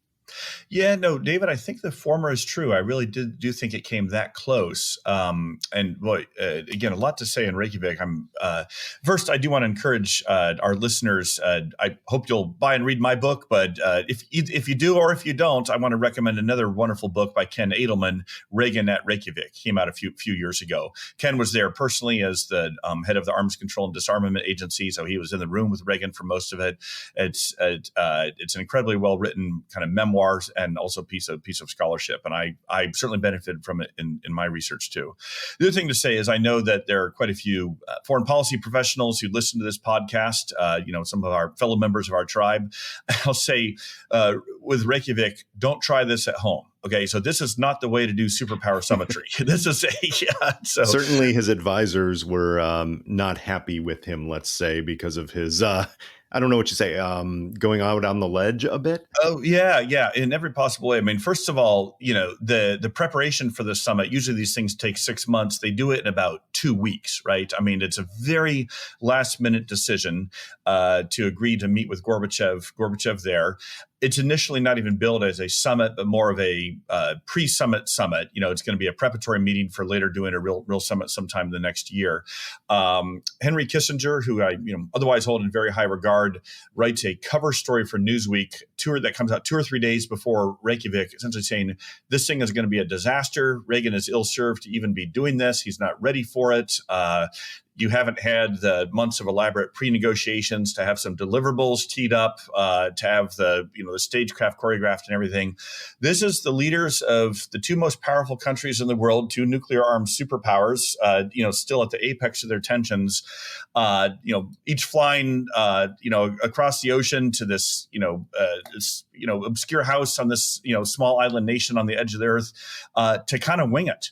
Yeah, no, David, I think the former is true. I really do think it came that close. And boy, again, a lot to say in Reykjavik. First, I do want to encourage our listeners. I hope you'll buy and read my book, but if you do or if you don't, I want to recommend another wonderful book by Ken Edelman, Reagan at Reykjavik. Came out a few years ago. Ken was there personally as the head of the Arms Control and Disarmament Agency, so he was in the room with Reagan for most of it. It's an incredibly well written kind of memoir, and also piece of scholarship. And I certainly benefited from it in my research too. The other thing to say is I know that there are quite a few foreign policy professionals who listen to this podcast, some of our fellow members of our tribe. I'll say with Reykjavik, don't try this at home. Okay, so this is not the way to do superpower summitry. This is certainly his advisors were not happy with him, let's say, because of his I don't know what you say, going out on the ledge a bit? Oh, yeah, in every possible way. I mean, first of all, the preparation for the summit, usually these things take 6 months. They do it in about 2 weeks, right? I mean, it's a very last minute decision to agree to meet with Gorbachev there. It's initially not even billed as a summit, but more of a pre-summit summit. It's going to be a preparatory meeting for later doing a real summit sometime in the next year. Henry Kissinger, who I otherwise hold in very high regard, Vanguard writes a cover story for Newsweek that comes out 2 or 3 days before Reykjavik, essentially saying this thing is going to be a disaster. Reagan is ill-served to even be doing this. He's not ready for it. You haven't had the months of elaborate pre-negotiations to have some deliverables teed up, to have the stagecraft choreographed and everything. This is the leaders of the two most powerful countries in the world, two nuclear-armed superpowers, still at the apex of their tensions. Each flying, across the ocean to this, obscure house on this, small island nation on the edge of the earth, to kind of wing it.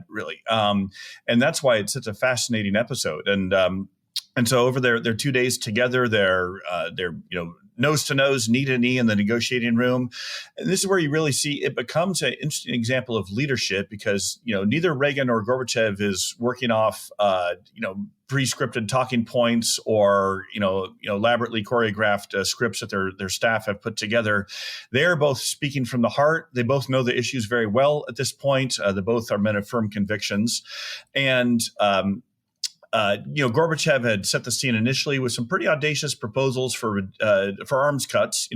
Really. And that's why it's such a fascinating episode. And so over their 2 days together, they're nose to nose, knee to knee in the negotiating room. And this is where you really see it becomes an interesting example of leadership, because, neither Reagan or Gorbachev is working off, pre-scripted talking points or, elaborately choreographed scripts that their staff have put together. They're both speaking from the heart. They both know the issues very well at this point. They both are men of firm convictions. And, Gorbachev had set the scene initially with some pretty audacious proposals for arms cuts,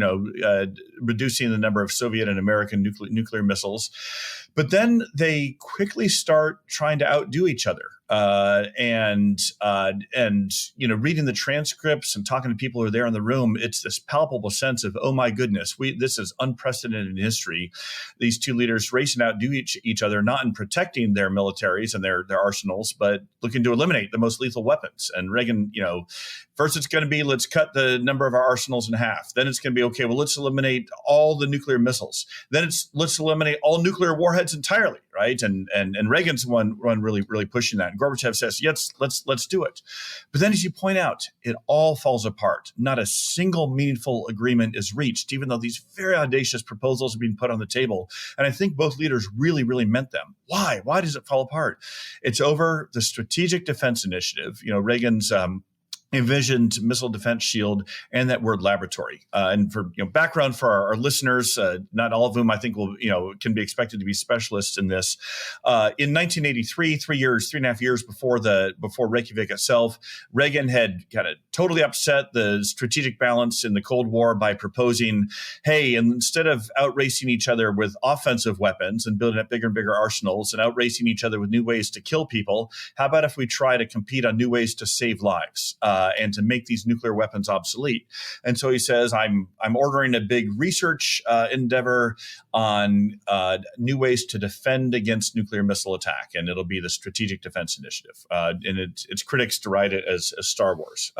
reducing the number of Soviet and American nuclear missiles. But then they quickly start trying to outdo each other. And reading the transcripts and talking to people who are there in the room, it's this palpable sense of, oh my goodness, this is unprecedented in history. These two leaders racing out do each other, not in protecting their militaries and their arsenals, but looking to eliminate the most lethal weapons. And Reagan, first it's going to be, let's cut the number of our arsenals in half. Then it's going to be, okay, well, let's eliminate all the nuclear missiles. Then let's eliminate all nuclear warheads entirely, right? And Reagan's the one really pushing that. And Gorbachev says, yes, let's do it. But then, as you point out, it all falls apart. Not a single meaningful agreement is reached, even though these very audacious proposals are being put on the table. And I think both leaders really meant them. Why? Why does it fall apart? It's over the Strategic Defense Initiative. Reagan's envisioned missile defense shield and that word laboratory. And for background for our listeners, not all of whom I think will can be expected to be specialists in this. In 1983, 3.5 years before Reykjavik itself, Reagan had kind of totally upset the strategic balance in the Cold War by proposing, hey, instead of outracing each other with offensive weapons and building up bigger and bigger arsenals and outracing each other with new ways to kill people, how about if we try to compete on new ways to save lives? And to make these nuclear weapons obsolete. And so he says, I'm ordering a big research endeavor on new ways to defend against nuclear missile attack. And it'll be the Strategic Defense Initiative. And its critics deride it as Star Wars.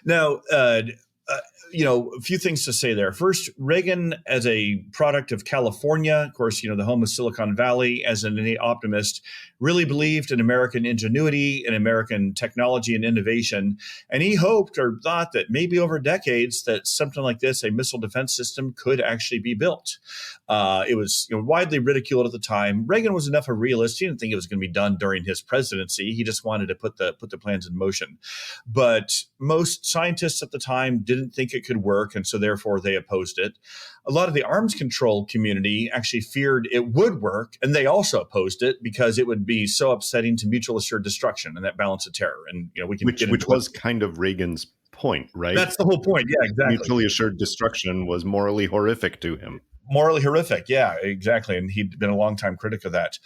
Now, a few things to say there. First, Reagan, as a product of California, of course, the home of Silicon Valley, as an innate optimist, really believed in American ingenuity and American technology and innovation. And he hoped or thought that maybe over decades that something like this, a missile defense system, could actually be built. It was widely ridiculed at the time. Reagan was enough of a realist. He didn't think it was going to be done during his presidency. He just wanted to put the plans in motion. But most scientists at the time didn't think it could work, and so therefore they opposed it. A lot of the arms control community actually feared it would work, and they also opposed it because it would be so upsetting to mutual assured destruction and that balance of terror. And we can which was kind of Reagan's point, right? That's the whole point. Yeah, exactly. Mutually assured destruction was morally horrific to him. Morally horrific. Yeah, exactly. And he'd been a longtime critic of that.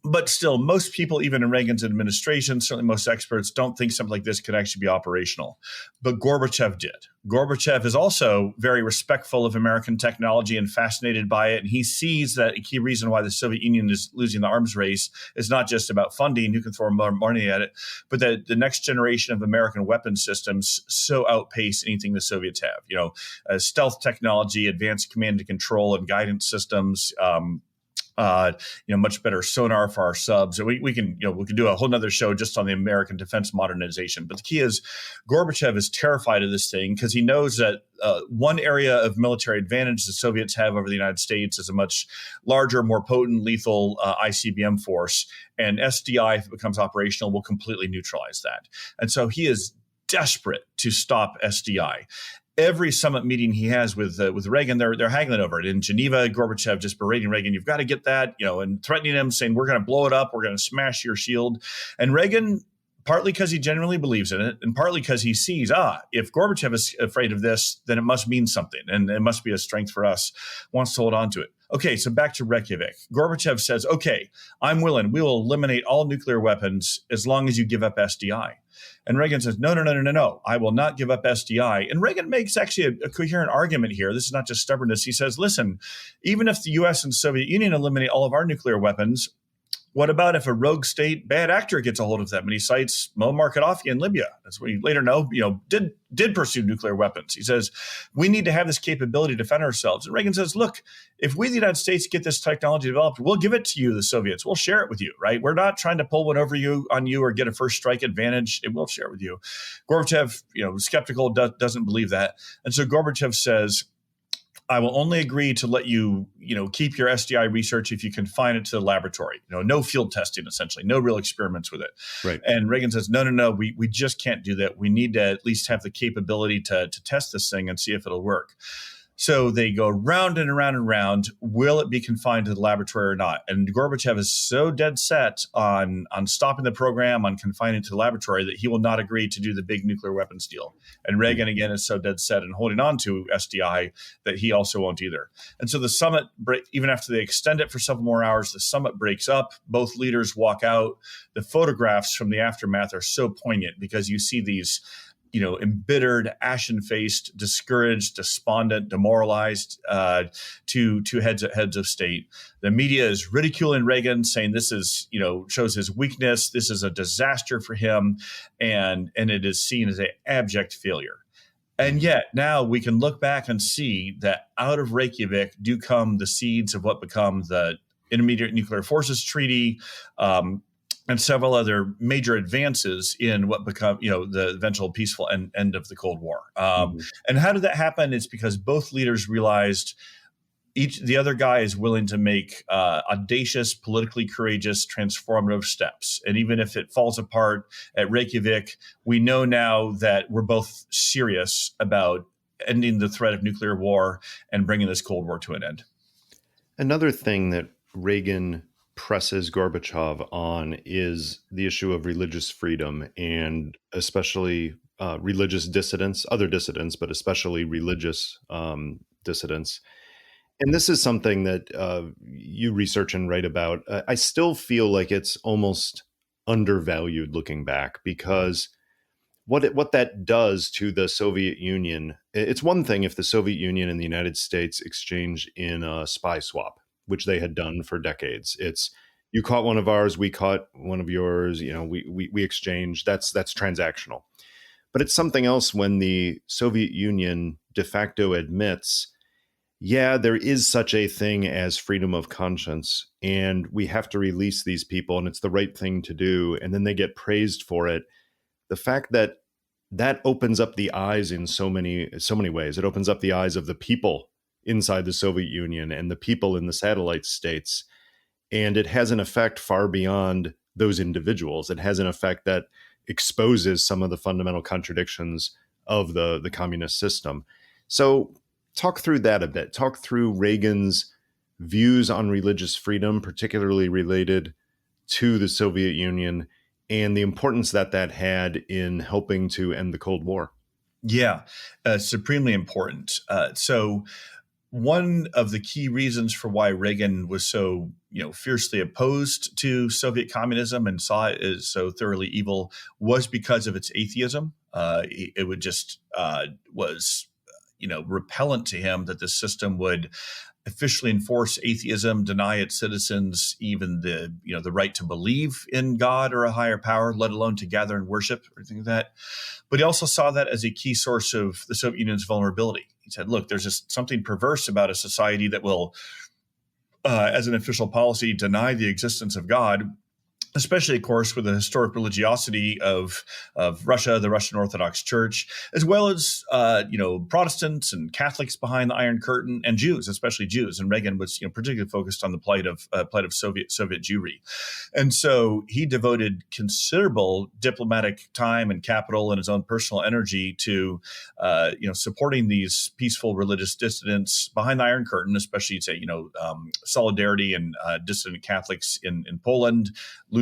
But still, most people, even in Reagan's administration, certainly most experts, don't think something like this could actually be operational. But Gorbachev did. Gorbachev is also very respectful of American technology and fascinated by it. And he sees that a key reason why the Soviet Union is losing the arms race is not just about funding, who can throw more money at it, but that the next generation of American weapon systems so outpace anything the Soviets have. Stealth technology, advanced command and control and guidance systems, much better sonar for our subs. So we can do a whole nother show just on the American defense modernization. But the key is Gorbachev is terrified of this thing because he knows that one area of military advantage the Soviets have over the United States is a much larger, more potent, lethal ICBM force. And SDI, if it becomes operational, will completely neutralize that. And so he is desperate to stop SDI. Every summit meeting he has with Reagan, they're haggling over it. In Geneva, Gorbachev just berating Reagan, you've got to get that, and threatening him, saying, we're going to blow it up. We're going to smash your shield. And Reagan partly because he genuinely believes in it, and partly because he sees, if Gorbachev is afraid of this, then it must mean something, and it must be a strength for us, wants to hold on to it. Okay, so back to Reykjavik. Gorbachev says, okay, I'm willing. We will eliminate all nuclear weapons as long as you give up SDI. And Reagan says, no, I will not give up SDI. And Reagan makes actually a coherent argument here. This is not just stubbornness. He says, listen, even if the US and Soviet Union eliminate all of our nuclear weapons, what about if a rogue state bad actor gets a hold of them? And he cites Muammar Gaddafi in Libya. That's what we later know, did pursue nuclear weapons. He says, we need to have this capability to defend ourselves. And Reagan says, look, if we, the United States, get this technology developed, we'll give it to you, the Soviets. We'll share it with you, right? We're not trying to pull one over on you or get a first strike advantage. We'll share it with you. Gorbachev, skeptical, doesn't believe that. And so Gorbachev says, I will only agree to let you, keep your SDI research if you confine it to the laboratory. No field testing, essentially, no real experiments with it. Right. And Reagan says, no, we just can't do that. We need to at least have the capability to test this thing and see if it'll work. So they go round and around and round. Will it be confined to the laboratory or not? And Gorbachev is so dead set on stopping the program, on confining it to the laboratory, that he will not agree to do the big nuclear weapons deal. And Reagan, again, is so dead set in holding on to SDI that he also won't either. And so the summit, even after they extend it for several more hours, the summit breaks up. Both leaders walk out. The photographs from the aftermath are so poignant because you see these embittered, ashen-faced, discouraged, despondent, demoralized two heads of state. The media is ridiculing Reagan, saying this is, shows his weakness. This is a disaster for him, and it is seen as an abject failure. And yet now we can look back and see that out of Reykjavik do come the seeds of what become the Intermediate Nuclear Forces Treaty, and several other major advances in what become, the eventual peaceful end of the Cold War. And how did that happen? It's because both leaders realized the other guy is willing to make audacious, politically courageous, transformative steps. And even if it falls apart at Reykjavik, we know now that we're both serious about ending the threat of nuclear war and bringing this Cold War to an end. Another thing that Reagan presses Gorbachev on is the issue of religious freedom, and especially religious dissidents, other dissidents, but especially religious dissidents. And this is something that you research and write about. I still feel like it's almost undervalued looking back, because what that does to the Soviet Union, it's one thing if the Soviet Union and the United States exchange in a spy swap, which they had done for decades. It's you caught one of ours, we caught one of yours, we exchange. That's transactional. But it's something else when the Soviet Union de facto admits, yeah, there is such a thing as freedom of conscience, and we have to release these people, and it's the right thing to do, and then they get praised for it. The fact that opens up the eyes in so many ways. It opens up the eyes of the people inside the Soviet Union and the people in the satellite states. And it has an effect far beyond those individuals. It has an effect that exposes some of the fundamental contradictions of the communist system. So talk through that a bit. Talk through Reagan's views on religious freedom, particularly related to the Soviet Union, and the importance that had in helping to end the Cold War. Yeah, supremely important. So one of the key reasons for why Reagan was so, fiercely opposed to Soviet communism and saw it as so thoroughly evil was because of its atheism. It would just was, repellent to him that the system would officially enforce atheism, deny its citizens even the right to believe in God or a higher power, let alone to gather and worship or anything like that. But he also saw that as a key source of the Soviet Union's vulnerability. He said, look, there's just something perverse about a society that will, as an official policy, deny the existence of God, especially, of course, with the historic religiosity of Russia, the Russian Orthodox Church, as well as, Protestants and Catholics behind the Iron Curtain, and Jews, especially Jews. And Reagan was, particularly focused on the plight of Soviet Jewry. And so he devoted considerable diplomatic time and capital and his own personal energy to, supporting these peaceful religious dissidents behind the Iron Curtain, especially, say, solidarity and dissident Catholics in Poland,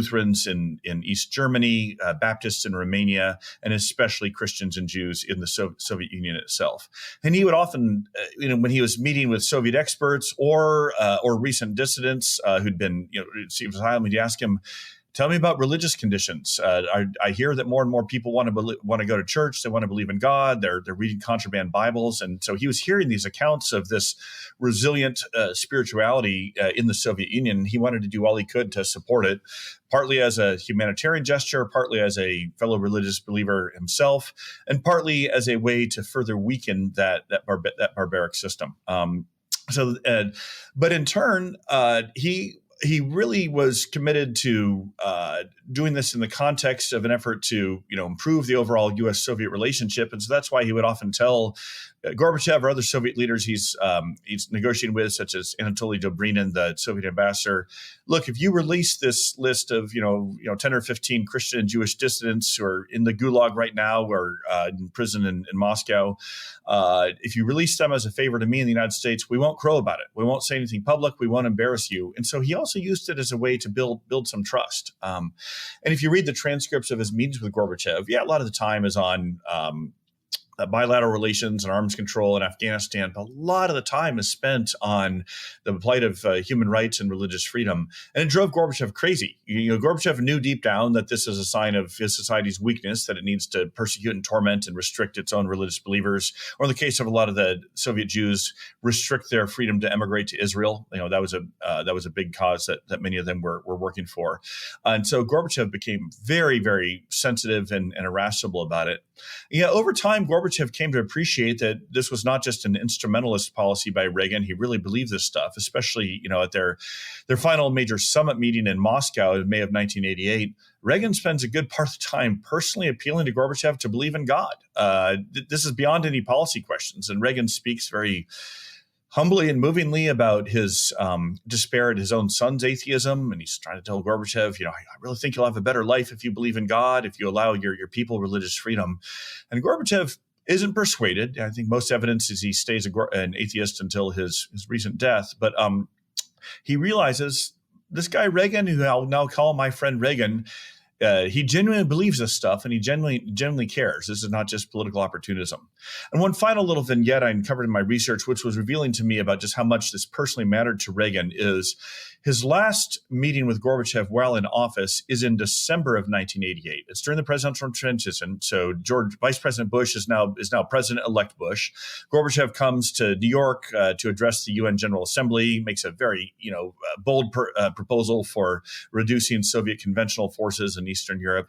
Lutherans in East Germany, Baptists in Romania, and especially Christians and Jews in the Soviet Union itself. And he would often, when he was meeting with Soviet experts or recent dissidents who'd been, received asylum, he'd ask him, "Tell me about religious conditions. I hear that more and more people want to go to church. They want to believe in God. They're reading contraband Bibles." And so he was hearing these accounts of this resilient spirituality in the Soviet Union. He wanted to do all he could to support it, partly as a humanitarian gesture, partly as a fellow religious believer himself, and partly as a way to further weaken that barbaric system. But in turn, he really was committed to doing this in the context of an effort to, improve the overall U.S.-Soviet relationship, and so that's why he would often tell Gorbachev or other Soviet leaders he's negotiating with, such as Anatoly Dobrynin, the Soviet ambassador, look, if you release this list of 10 or 15 Christian and Jewish dissidents who are in the Gulag right now or in prison in Moscow, if you release them as a favor to me in the United States, we won't crow about it. We won't say anything public. We won't embarrass you. And so he also used it as a way to build some trust. And if you read the transcripts of his meetings with Gorbachev, a lot of the time is on bilateral relations and arms control in Afghanistan, but a lot of the time is spent on the plight of human rights and religious freedom. And it drove Gorbachev crazy. Gorbachev knew deep down that this is a sign of his society's weakness, that it needs to persecute and torment and restrict its own religious believers, or in the case of a lot of the Soviet Jews, restrict their freedom to emigrate to Israel. That was a big cause that many of them were working for. And so Gorbachev became very, very sensitive and irascible about it. Over time, Gorbachev came to appreciate that this was not just an instrumentalist policy by Reagan. He really believed this stuff, especially, at their final major summit meeting in Moscow in May of 1988. Reagan spends a good part of the time personally appealing to Gorbachev to believe in God. This is beyond any policy questions. And Reagan speaks very humbly and movingly about his despair at his own son's atheism. And he's trying to tell Gorbachev, I really think you'll have a better life if you believe in God, if you allow your people religious freedom. And Gorbachev isn't persuaded. I think most evidence is he stays an atheist until his recent death. But he realizes this guy Reagan, who I'll now call my friend Reagan, he genuinely believes this stuff, and he genuinely cares. This is not just political opportunism. And one final little vignette I uncovered in my research, which was revealing to me about just how much this personally mattered to Reagan, is his last meeting with Gorbachev while in office is in December of 1988. It's during the presidential transition. So Vice President Bush is now President-elect Bush. Gorbachev comes to New York to address the UN General Assembly, makes a very bold proposal for reducing Soviet conventional forces in Eastern Europe.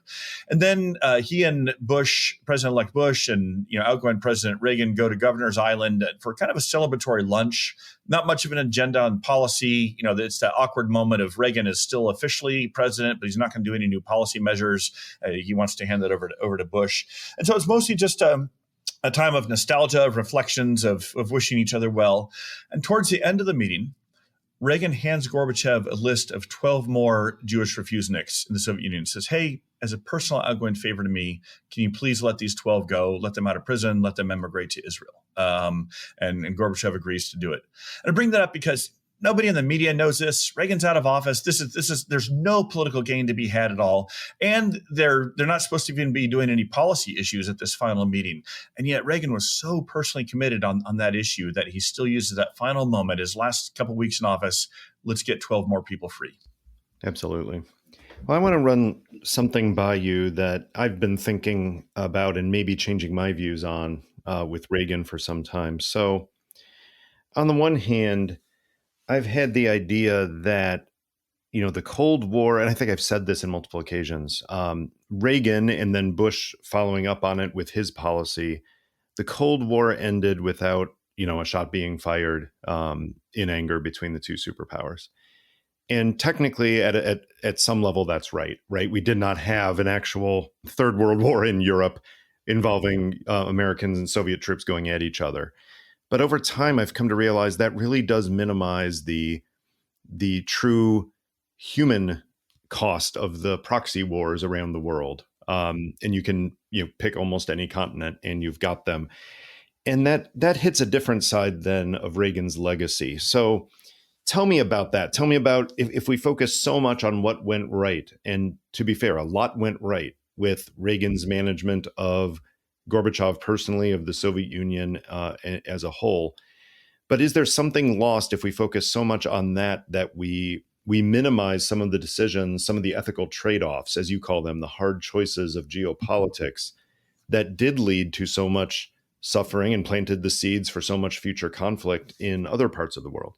And then he and President-elect Bush and outgoing President Reagan go to Governor's Island for kind of a celebratory lunch. Not much of an agenda on policy. It's that awkward moment of Reagan is still officially president, but he's not going to do any new policy measures. He wants to hand that over to Bush. And so it's mostly just a time of nostalgia, of reflections, of wishing each other well. And towards the end of the meeting, Reagan hands Gorbachev a list of 12 more Jewish refuseniks in the Soviet Union. Says, hey, as a personal outgoing favor to me, can you please let these 12 go, let them out of prison, let them emigrate to Israel? And Gorbachev agrees to do it. And I bring that up because nobody in the media knows this. Reagan's out of office. There's no political gain to be had at all. And they're not supposed to even be doing any policy issues at this final meeting. And yet Reagan was so personally committed on that issue that he still uses that final moment, his last couple of weeks in office, let's get 12 more people free. Absolutely. Well, I want to run something by you that I've been thinking about and maybe changing my views on with Reagan for some time. So on the one hand, I've had the idea that, the Cold War, and I think I've said this in multiple occasions, Reagan and then Bush following up on it with his policy, the Cold War ended without, a shot being fired in anger between the two superpowers. And technically, at some level, that's right? We did not have an actual Third World War in Europe involving Americans and Soviet troops going at each other. But over time, I've come to realize that really does minimize the true human cost of the proxy wars around the world. And you can pick almost any continent, and you've got them. And that hits a different side then of Reagan's legacy. So tell me about that. Tell me about if we focus so much on what went right, and to be fair, a lot went right with Reagan's management of Gorbachev personally, of the Soviet Union as a whole. But is there something lost if we focus so much on that we minimize some of the decisions, some of the ethical trade-offs, as you call them, the hard choices of geopolitics that did lead to so much suffering and planted the seeds for so much future conflict in other parts of the world?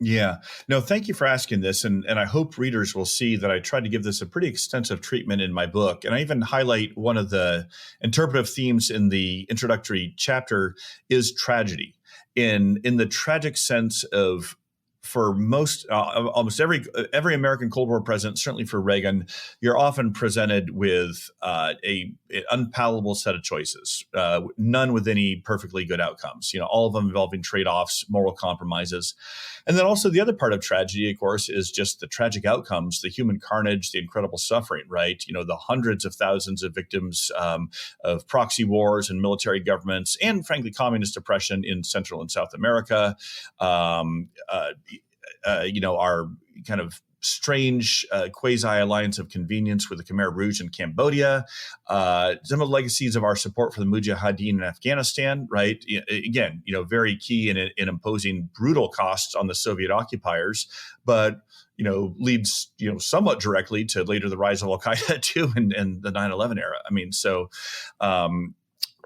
Yeah. No, thank you for asking this. And I hope readers will see that I tried to give this a pretty extensive treatment in my book. And I even highlight one of the interpretive themes in the introductory chapter is tragedy. In the tragic sense of, for most, almost every American Cold War president, certainly for Reagan, you're often presented with an unpalatable set of choices, none with any perfectly good outcomes. All of them involving trade-offs, moral compromises, and then also the other part of tragedy, of course, is just the tragic outcomes, the human carnage, the incredible suffering. Right? The hundreds of thousands of victims of proxy wars and military governments, and frankly, communist oppression in Central and South America. Our kind of strange quasi-alliance of convenience with the Khmer Rouge in Cambodia, some of the legacies of our support for the Mujahideen in Afghanistan, right? Again, very key in imposing brutal costs on the Soviet occupiers, but leads, somewhat directly to later the rise of Al-Qaeda too, and the 9/11 era. I mean, so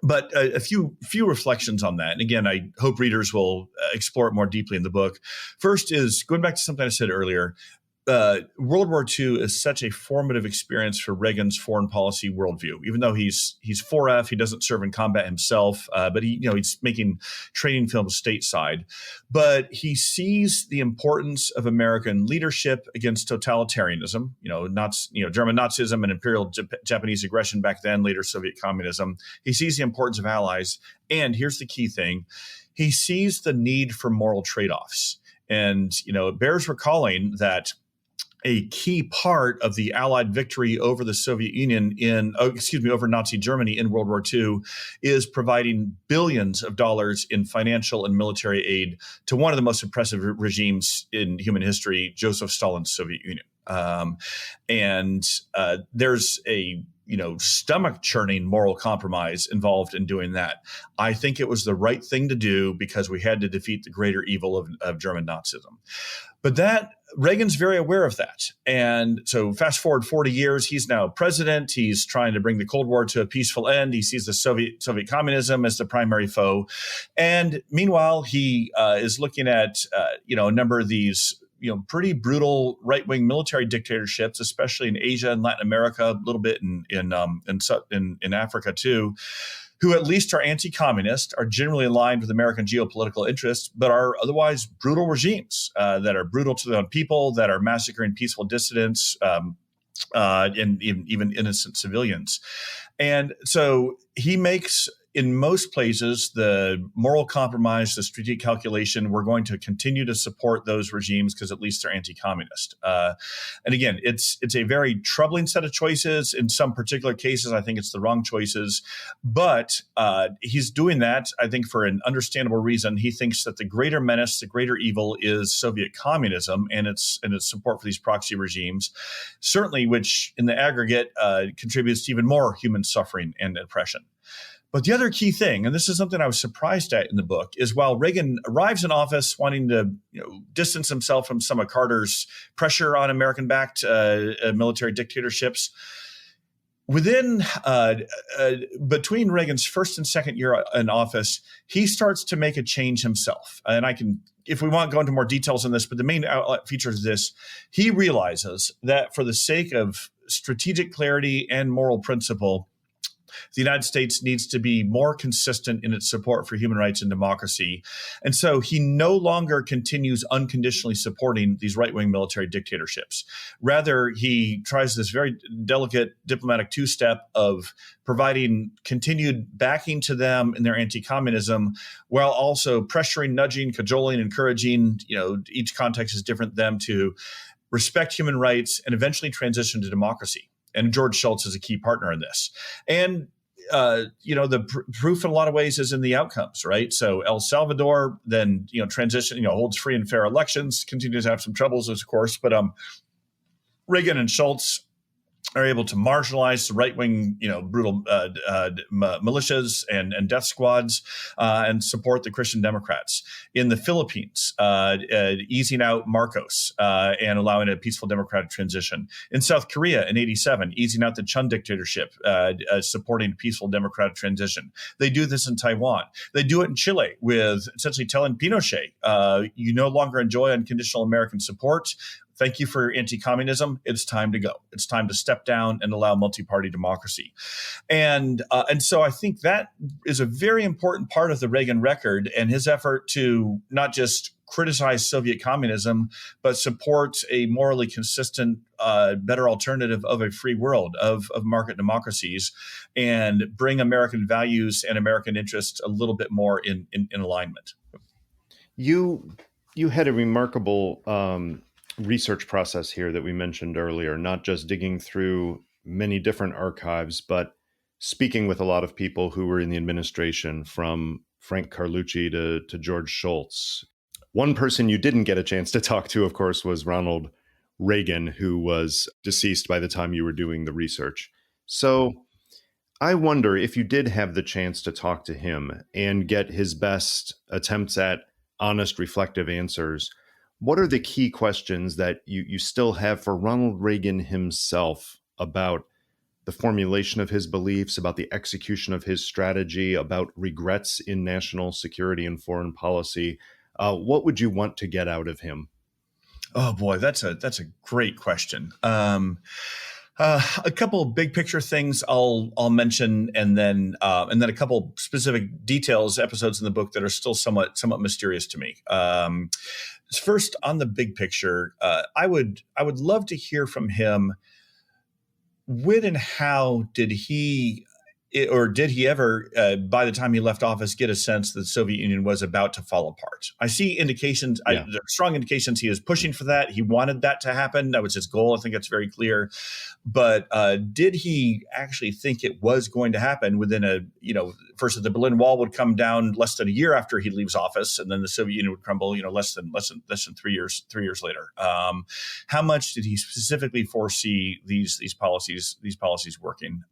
but a few reflections on that. And again, I hope readers will explore it more deeply in the book. First is going back to something I said earlier. World War II is such a formative experience for Reagan's foreign policy worldview. Even though he's 4F, he doesn't serve in combat himself, but he's making training films stateside. But he sees the importance of American leadership against totalitarianism. German Nazism and imperial Japanese aggression back then, later Soviet communism. He sees the importance of allies, and here's the key thing: he sees the need for moral trade-offs. And it bears recalling that a key part of the Allied victory over the Soviet Union over Nazi Germany in World War II is providing billions of dollars in financial and military aid to one of the most oppressive regimes in human history, Joseph Stalin's Soviet Union. There's a stomach churning moral compromise involved in doing that. I think it was the right thing to do because we had to defeat the greater evil of German Nazism. But Reagan's very aware of that. And so fast forward 40 years, he's now president. He's trying to bring the Cold War to a peaceful end. He sees the Soviet communism as the primary foe. And meanwhile, he is looking at, a number of these pretty brutal right-wing military dictatorships, especially in Asia and Latin America, a little bit in Africa too, who at least are anti-communist, are generally aligned with American geopolitical interests, but are otherwise brutal regimes that are brutal to their own people, that are massacring peaceful dissidents, and even innocent civilians. And so he makes, in most places, the moral compromise, the strategic calculation, we're going to continue to support those regimes because at least they're anti-communist. And again, it's a very troubling set of choices. In some particular cases, I think it's the wrong choices. But he's doing that, I think, for an understandable reason. He thinks that the greater menace, the greater evil is Soviet communism and its support for these proxy regimes, certainly which in the aggregate contributes to even more human suffering and oppression. But the other key thing, and this is something I was surprised at in the book, is while Reagan arrives in office wanting to distance himself from some of Carter's pressure on American-backed military dictatorships, between Reagan's first and second year in office, he starts to make a change himself. And I can, if we want, go into more details on this, but the main feature is this: he realizes that for the sake of strategic clarity and moral principle, the United States needs to be more consistent in its support for human rights and democracy. And so he no longer continues unconditionally supporting these right-wing military dictatorships. Rather, he tries this very delicate diplomatic two-step of providing continued backing to them in their anti-communism, while also pressuring, nudging, cajoling, encouraging, each context is different, them to respect human rights and eventually transition to democracy. And George Shultz is a key partner in this. And the proof in a lot of ways is in the outcomes, right? So El Salvador then, transition, holds free and fair elections, continues to have some troubles, of course, but Reagan and Schultz are able to marginalize the right-wing, brutal militias and death squads and support the Christian Democrats. In the Philippines, easing out Marcos and allowing a peaceful democratic transition. In South Korea in 1987, easing out the Chun dictatorship, supporting peaceful democratic transition. They do this in Taiwan. They do it in Chile with essentially telling Pinochet, you no longer enjoy unconditional American support. Thank you for anti-communism. It's time to go. It's time to step down and allow multi-party democracy. And so I think that is a very important part of the Reagan record and his effort to not just criticize Soviet communism, but support a morally consistent, better alternative of a free world, of market democracies, and bring American values and American interests a little bit more in alignment. You had a remarkable research process here that we mentioned earlier, not just digging through many different archives, but speaking with a lot of people who were in the administration, from Frank Carlucci to George Shultz. One person you didn't get a chance to talk to, of course, was Ronald Reagan, who was deceased by the time you were doing the research. So I wonder, if you did have the chance to talk to him and get his best attempts at honest, reflective answers, what are the key questions that you still have for Ronald Reagan himself about the formulation of his beliefs, about the execution of his strategy, about regrets in national security and foreign policy? What would you want to get out of him? Oh boy, that's a great question. A couple of big picture things I'll mention, and then a couple specific details, episodes in the book that are still somewhat mysterious to me. First, on the big picture, I would love to hear from him. When and how did he ever, by the time he left office, get a sense that the Soviet Union was about to fall apart? I see indications, there are strong indications he was pushing for that. He wanted that to happen. That was his goal. I think that's very clear. But did he actually think it was going to happen within first the Berlin Wall would come down less than a year after he leaves office, and then the Soviet Union would crumble, less than 3 years later. How much did he specifically foresee these policies working?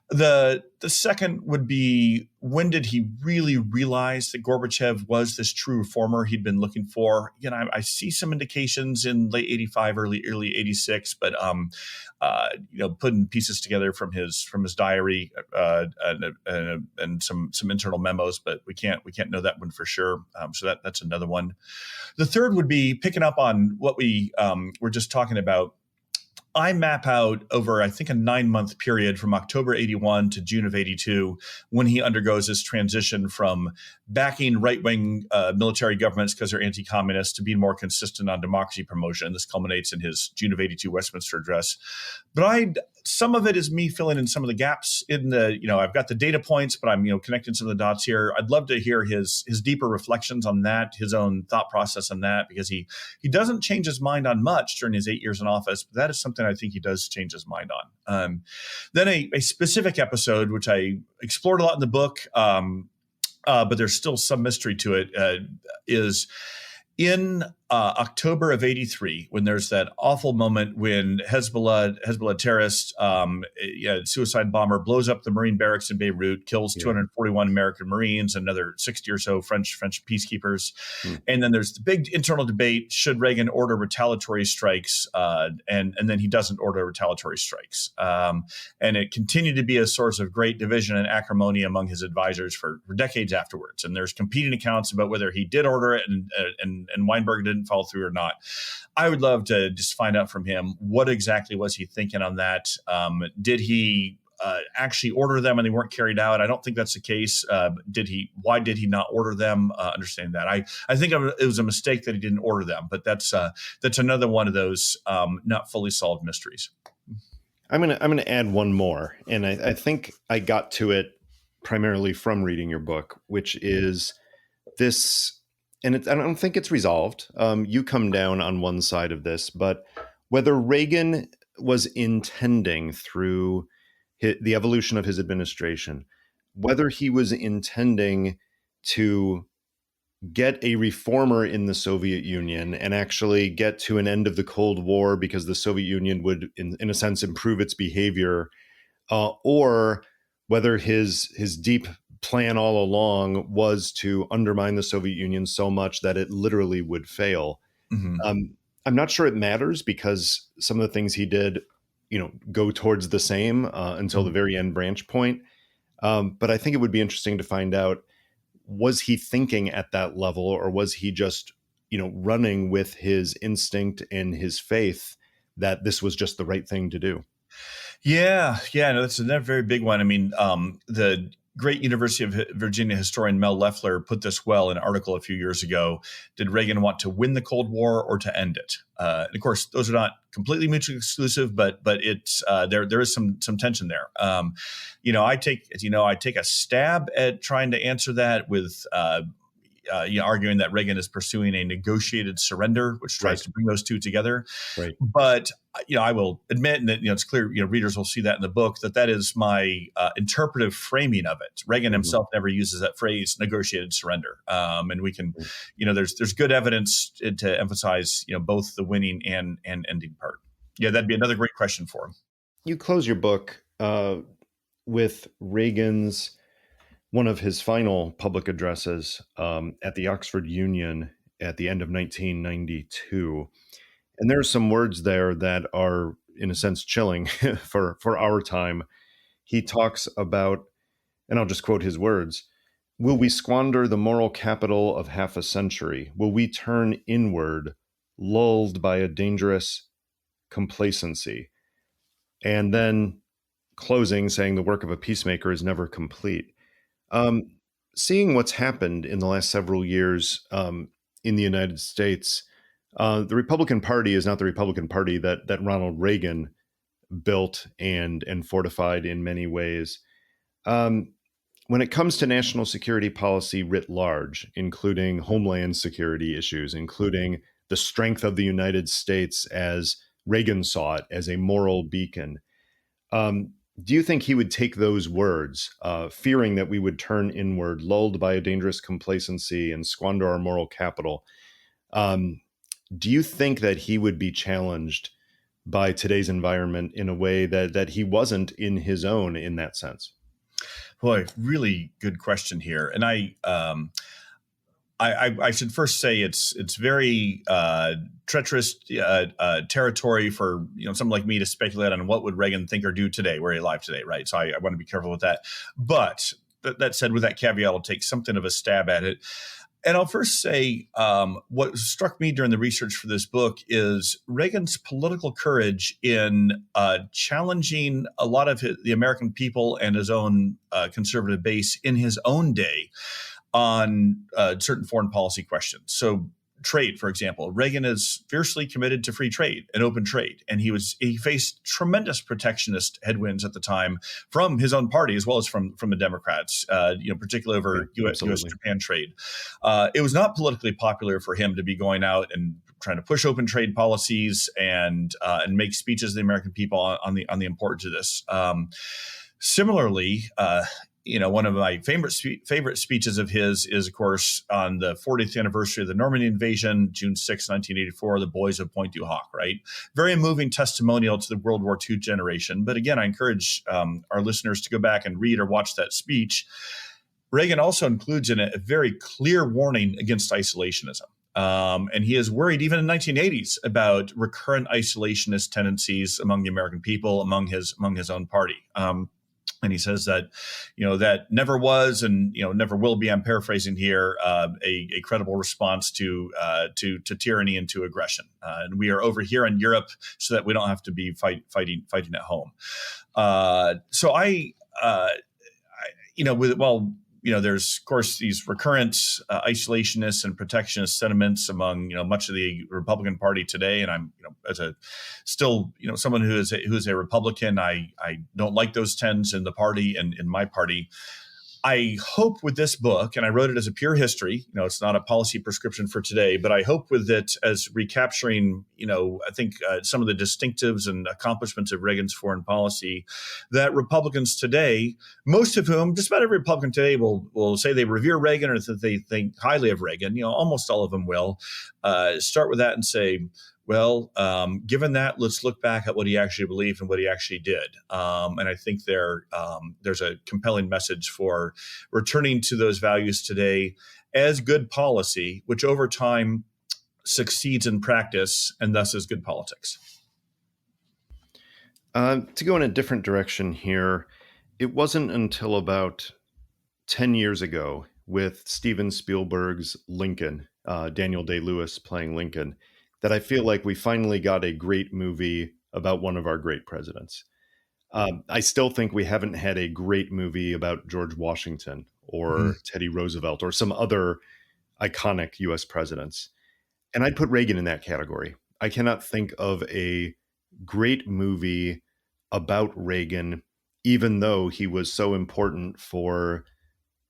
The second would be, when did he really realize that Gorbachev was this true reformer he'd been looking for? Again, I see some indications in late 85, early 86, but putting pieces together from his diary and some internal memos, but we can't know that one for sure. So that's another one. The third would be picking up on what we were just talking about. I map out over, I think, a 9-month period from October 81 to June of 82, when he undergoes this transition from backing right-wing military governments because they're anti-communist to being more consistent on democracy promotion. This culminates in his June of 82 Westminster address. But some of it is me filling in some of the gaps in the, I've got the data points, but I'm, connecting some of the dots here. I'd love to hear his deeper reflections on that, his own thought process on that, because he doesn't change his mind on much during his 8 years in office, but that is something I think he does change his mind on. Then a specific episode, which I explored a lot in the book, but there's still some mystery to it, is in October of 83, when there's that awful moment when Hezbollah terrorist, suicide bomber blows up the Marine barracks in Beirut, kills 241 American Marines, another 60 or so French peacekeepers. And then there's the big internal debate: should Reagan order retaliatory strikes? And then he doesn't order retaliatory strikes. And it continued to be a source of great division and acrimony among his advisors for decades afterwards. And there's competing accounts about whether he did order it and Weinberg didn't follow through or not. I would love to just find out from him, what exactly was he thinking on that? Did he actually order them and they weren't carried out? I don't think that's the case. Why did he not order them? Understand that. I think it was a mistake that he didn't order them, but that's another one of those not fully solved mysteries. I'm gonna add one more, and I think I got to it primarily from reading your book, which is this. And I don't think it's resolved. You come down on one side of this, but whether Reagan was intending, through the evolution of his administration, whether he was intending to get a reformer in the Soviet Union and actually get to an end of the Cold War because the Soviet Union would, in a sense, improve its behavior, or whether his deep plan all along was to undermine the Soviet Union so much that it literally would fail. Mm-hmm. I'm not sure it matters because some of the things he did, go towards the same until the very end branch point. But I think it would be interesting to find out, was he thinking at that level, or was he just, running with his instinct and his faith that this was just the right thing to do? Yeah, no, that's a very big one. I mean, the great University of Virginia historian Mel Leffler put this well in an article a few years ago. Did Reagan want to win the Cold War or to end it? And of course, those are not completely mutually exclusive, but it's there is some tension there. I take a stab at trying to answer that with arguing that Reagan is pursuing a negotiated surrender, which tries to bring those two together. Right. But I will admit, and it's clear, readers will see that in the book, that is my interpretive framing of it. Reagan himself never uses that phrase, negotiated surrender. And we can, there's good evidence to emphasize, both the winning and ending part. Yeah, that'd be another great question for him. You close your book with Reagan's, one of his final public addresses at the Oxford Union at the end of 1992. And there are some words there that are, in a sense, chilling for our time. He talks about, and I'll just quote his words, "Will we squander the moral capital of half a century? Will we turn inward, lulled by a dangerous complacency?" And then closing, saying the work of a peacemaker is never complete. Seeing what's happened in the last several years in the United States, the Republican Party is not the Republican Party that Ronald Reagan built and fortified in many ways. When it comes to national security policy writ large, including homeland security issues, including the strength of the United States as Reagan saw it, as a moral beacon, do you think he would take those words, fearing that we would turn inward, lulled by a dangerous complacency and squander our moral capital? Do you think that he would be challenged by today's environment in a way that he wasn't in his own in that sense? Boy, really good question here. And I should first say it's very treacherous territory for someone like me to speculate on what would Reagan think or do today, were he alive today, right? So I want to be careful with that. But that said, with that caveat, I'll take something of a stab at it. And I'll first say what struck me during the research for this book is Reagan's political courage in challenging a lot of the American people and his own conservative base in his own day on certain foreign policy questions. So trade, for example, Reagan is fiercely committed to free trade and open trade. And he faced tremendous protectionist headwinds at the time from his own party, as well as from the Democrats, particularly over US-Japan trade. It was not politically popular for him to be going out and trying to push open trade policies and make speeches to the American people on the importance of this. Similarly, one of my favorite speeches of his is, of course, on the 40th anniversary of the Normandy invasion, June 6, 1984, the boys of Pointe du Hoc, right? Very moving testimonial to the World War II generation. But again, I encourage our listeners to go back and read or watch that speech. Reagan also includes in it a very clear warning against isolationism. And he is worried even in the 1980s about recurrent isolationist tendencies among the American people, among his own party. And he says that, that never was and, never will be, I'm paraphrasing here, a credible response to tyranny and to aggression. And we are over here in Europe so that we don't have to be fighting at home. There's, of course, these recurrent isolationist and protectionist sentiments among, much of the Republican Party today. And I'm, as a still, someone who is a Republican, I don't like those trends in the party and in my party. I hope with this book, and I wrote it as a pure history, it's not a policy prescription for today, but I hope with it as recapturing, I think some of the distinctives and accomplishments of Reagan's foreign policy, that Republicans today, most of whom, just about every Republican today will say they revere Reagan or that they think highly of Reagan, almost all of them will, start with that and say, well, given that, let's look back at what he actually believed and what he actually did. And I think there's a compelling message for returning to those values today as good policy, which over time succeeds in practice and thus is good politics. To go in a different direction here, it wasn't until about 10 years ago with Steven Spielberg's Lincoln, Daniel Day-Lewis playing Lincoln, that I feel like we finally got a great movie about one of our great presidents. I still think we haven't had a great movie about George Washington or Teddy Roosevelt or some other iconic US presidents. And I'd put Reagan in that category. I cannot think of a great movie about Reagan, even though he was so important for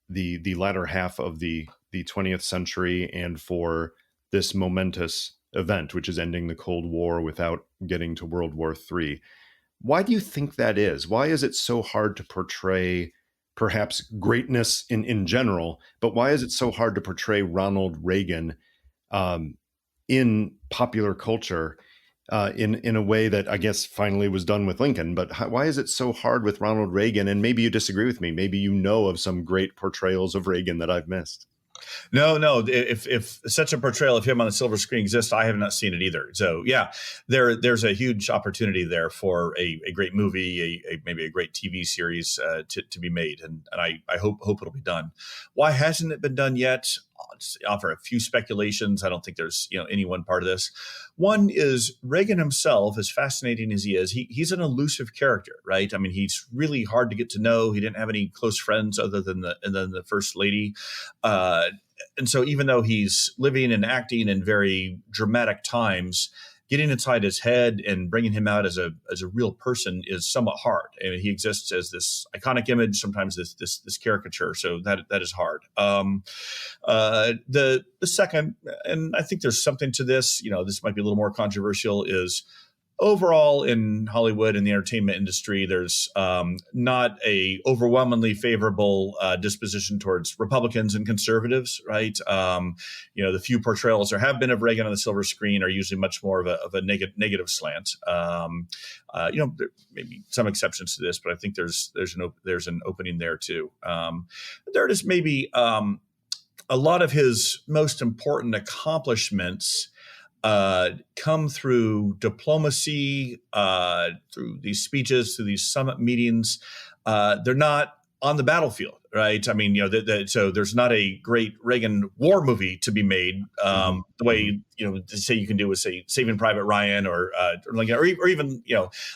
the latter half of the 20th century and for this momentous event, which is ending the Cold War without getting to World War III. Why do you think that is? Why is it so hard to portray perhaps greatness in general, but why is it so hard to portray Ronald Reagan in popular culture in a way that I guess finally was done with Lincoln? But why is it so hard with Ronald Reagan? And maybe you disagree with me. Maybe you know of some great portrayals of Reagan that I've missed. No. If such a portrayal of him on the silver screen exists, I have not seen it either. So yeah, there's a huge opportunity there for a great movie, maybe a great TV series to be made, and I hope it'll be done. Why hasn't it been done yet? I'll just offer a few speculations. I don't think there's any one part of this. One is Reagan himself, as fascinating as he is, he's an elusive character, right? I mean, he's really hard to get to know. He didn't have any close friends other than the first lady. And so even though he's living and acting in very dramatic times, getting inside his head and bringing him out as a real person is somewhat hard. I mean, he exists as this iconic image, sometimes this caricature. So that is hard. The second, and I think there's something to this, this might be a little more controversial, is overall in Hollywood and the entertainment industry, there's not a overwhelmingly favorable disposition towards Republicans and conservatives, right? The few portrayals there have been of Reagan on the silver screen are usually much more of a negative slant. There may be some exceptions to this, but I think there's an opening there too. Third is maybe a lot of his most important accomplishments come through diplomacy, through these speeches, through these summit meetings. They're not on the battlefield, right? I mean, so there's not a great Reagan war movie to be made the way, say you can do with, say, Saving Private Ryan or even,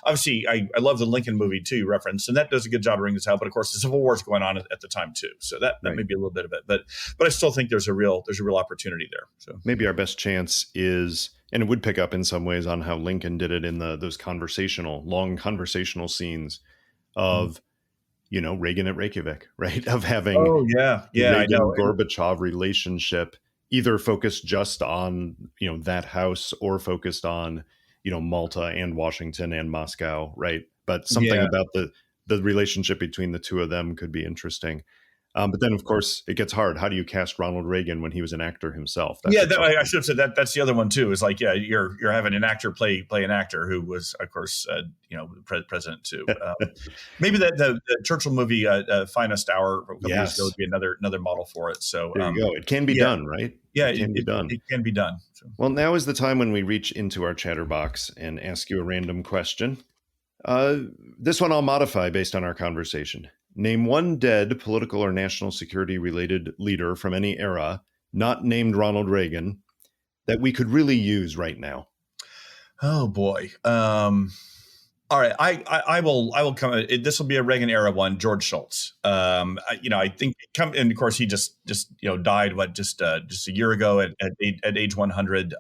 obviously I love the Lincoln movie too, you referenced, and that does a good job of bringing this out. But of course, the Civil War is going on at the time too, so that may be a little bit of it. But I still think there's a real opportunity there. So maybe our best chance is, and it would pick up in some ways on how Lincoln did it in those long conversational scenes of. Reagan at Reykjavik, right? Of having Reagan-Gorbachev relationship either focused just on, that house or focused on, Malta and Washington and Moscow, right? But something about the relationship between the two of them could be interesting. But then, of course, it gets hard. How do you cast Ronald Reagan when he was an actor himself? I should have said that. That's the other one too. Is like, you're having an actor play an actor who was, of course, president too. Maybe the Churchill movie, Finest Hour, a couple years ago, would be another model for it. So there you go. It can be done, right? Yeah, it can be done. So. Well, now is the time when we reach into our chatterbox and ask you a random question. This one I'll modify based on our conversation. Name one dead political or national security related leader from any era, not named Ronald Reagan, that we could really use right now. Oh boy. All right. I will come. This will be a Reagan era one. George Shultz. I think and of course he just died just a year ago at age 100.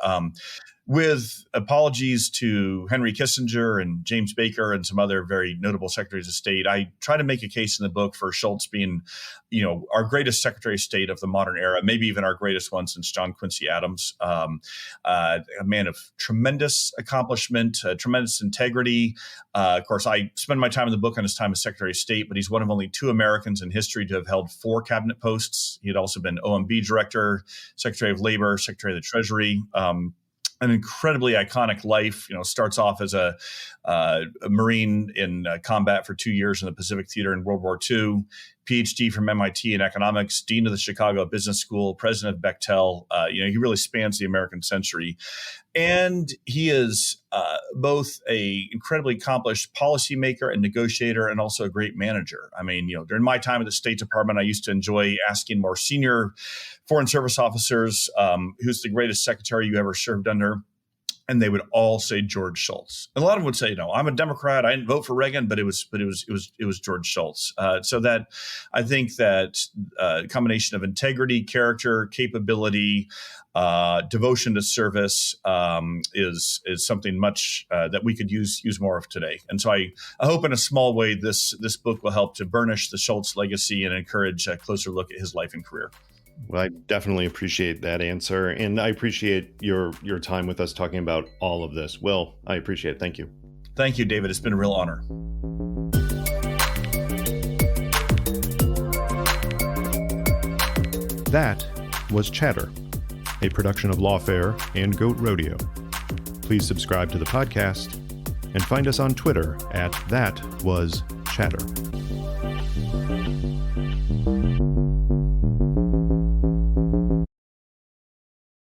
with apologies to Henry Kissinger and James Baker and some other very notable secretaries of state, I try to make a case in the book for Shultz being, our greatest Secretary of State of the modern era, maybe even our greatest one since John Quincy Adams. A man of tremendous accomplishment, tremendous integrity. Of course, I spend my time in the book on his time as Secretary of State, but he's one of only 2 Americans in history to have held 4 cabinet posts. He had also been OMB director, Secretary of Labor, Secretary of the Treasury. An incredibly iconic life. Starts off as a Marine in combat for 2 years in the Pacific Theater in World War II, PhD from MIT in economics, dean of the Chicago Business School, president of Bechtel. He really spans the American century. And he is both a incredibly accomplished policymaker and negotiator, and also a great manager. I mean, during my time at the State Department, I used to enjoy asking more senior Foreign Service officers, who's the greatest secretary you ever served under? And they would all say George Shultz. And a lot of them would say, I'm a Democrat. I didn't vote for Reagan, but it was George Shultz. So that I think that combination of integrity, character, capability, devotion to service is something much that we could use more of today. And so I hope in a small way this book will help to burnish the Shultz legacy and encourage a closer look at his life and career. Well, I definitely appreciate that answer, and I appreciate your time with us talking about all of this. Will, I appreciate it. Thank you. Thank you, David. It's been a real honor. That was Chatter, a production of Lawfare and Goat Rodeo. Please subscribe to the podcast and find us on Twitter at ThatWasChatter.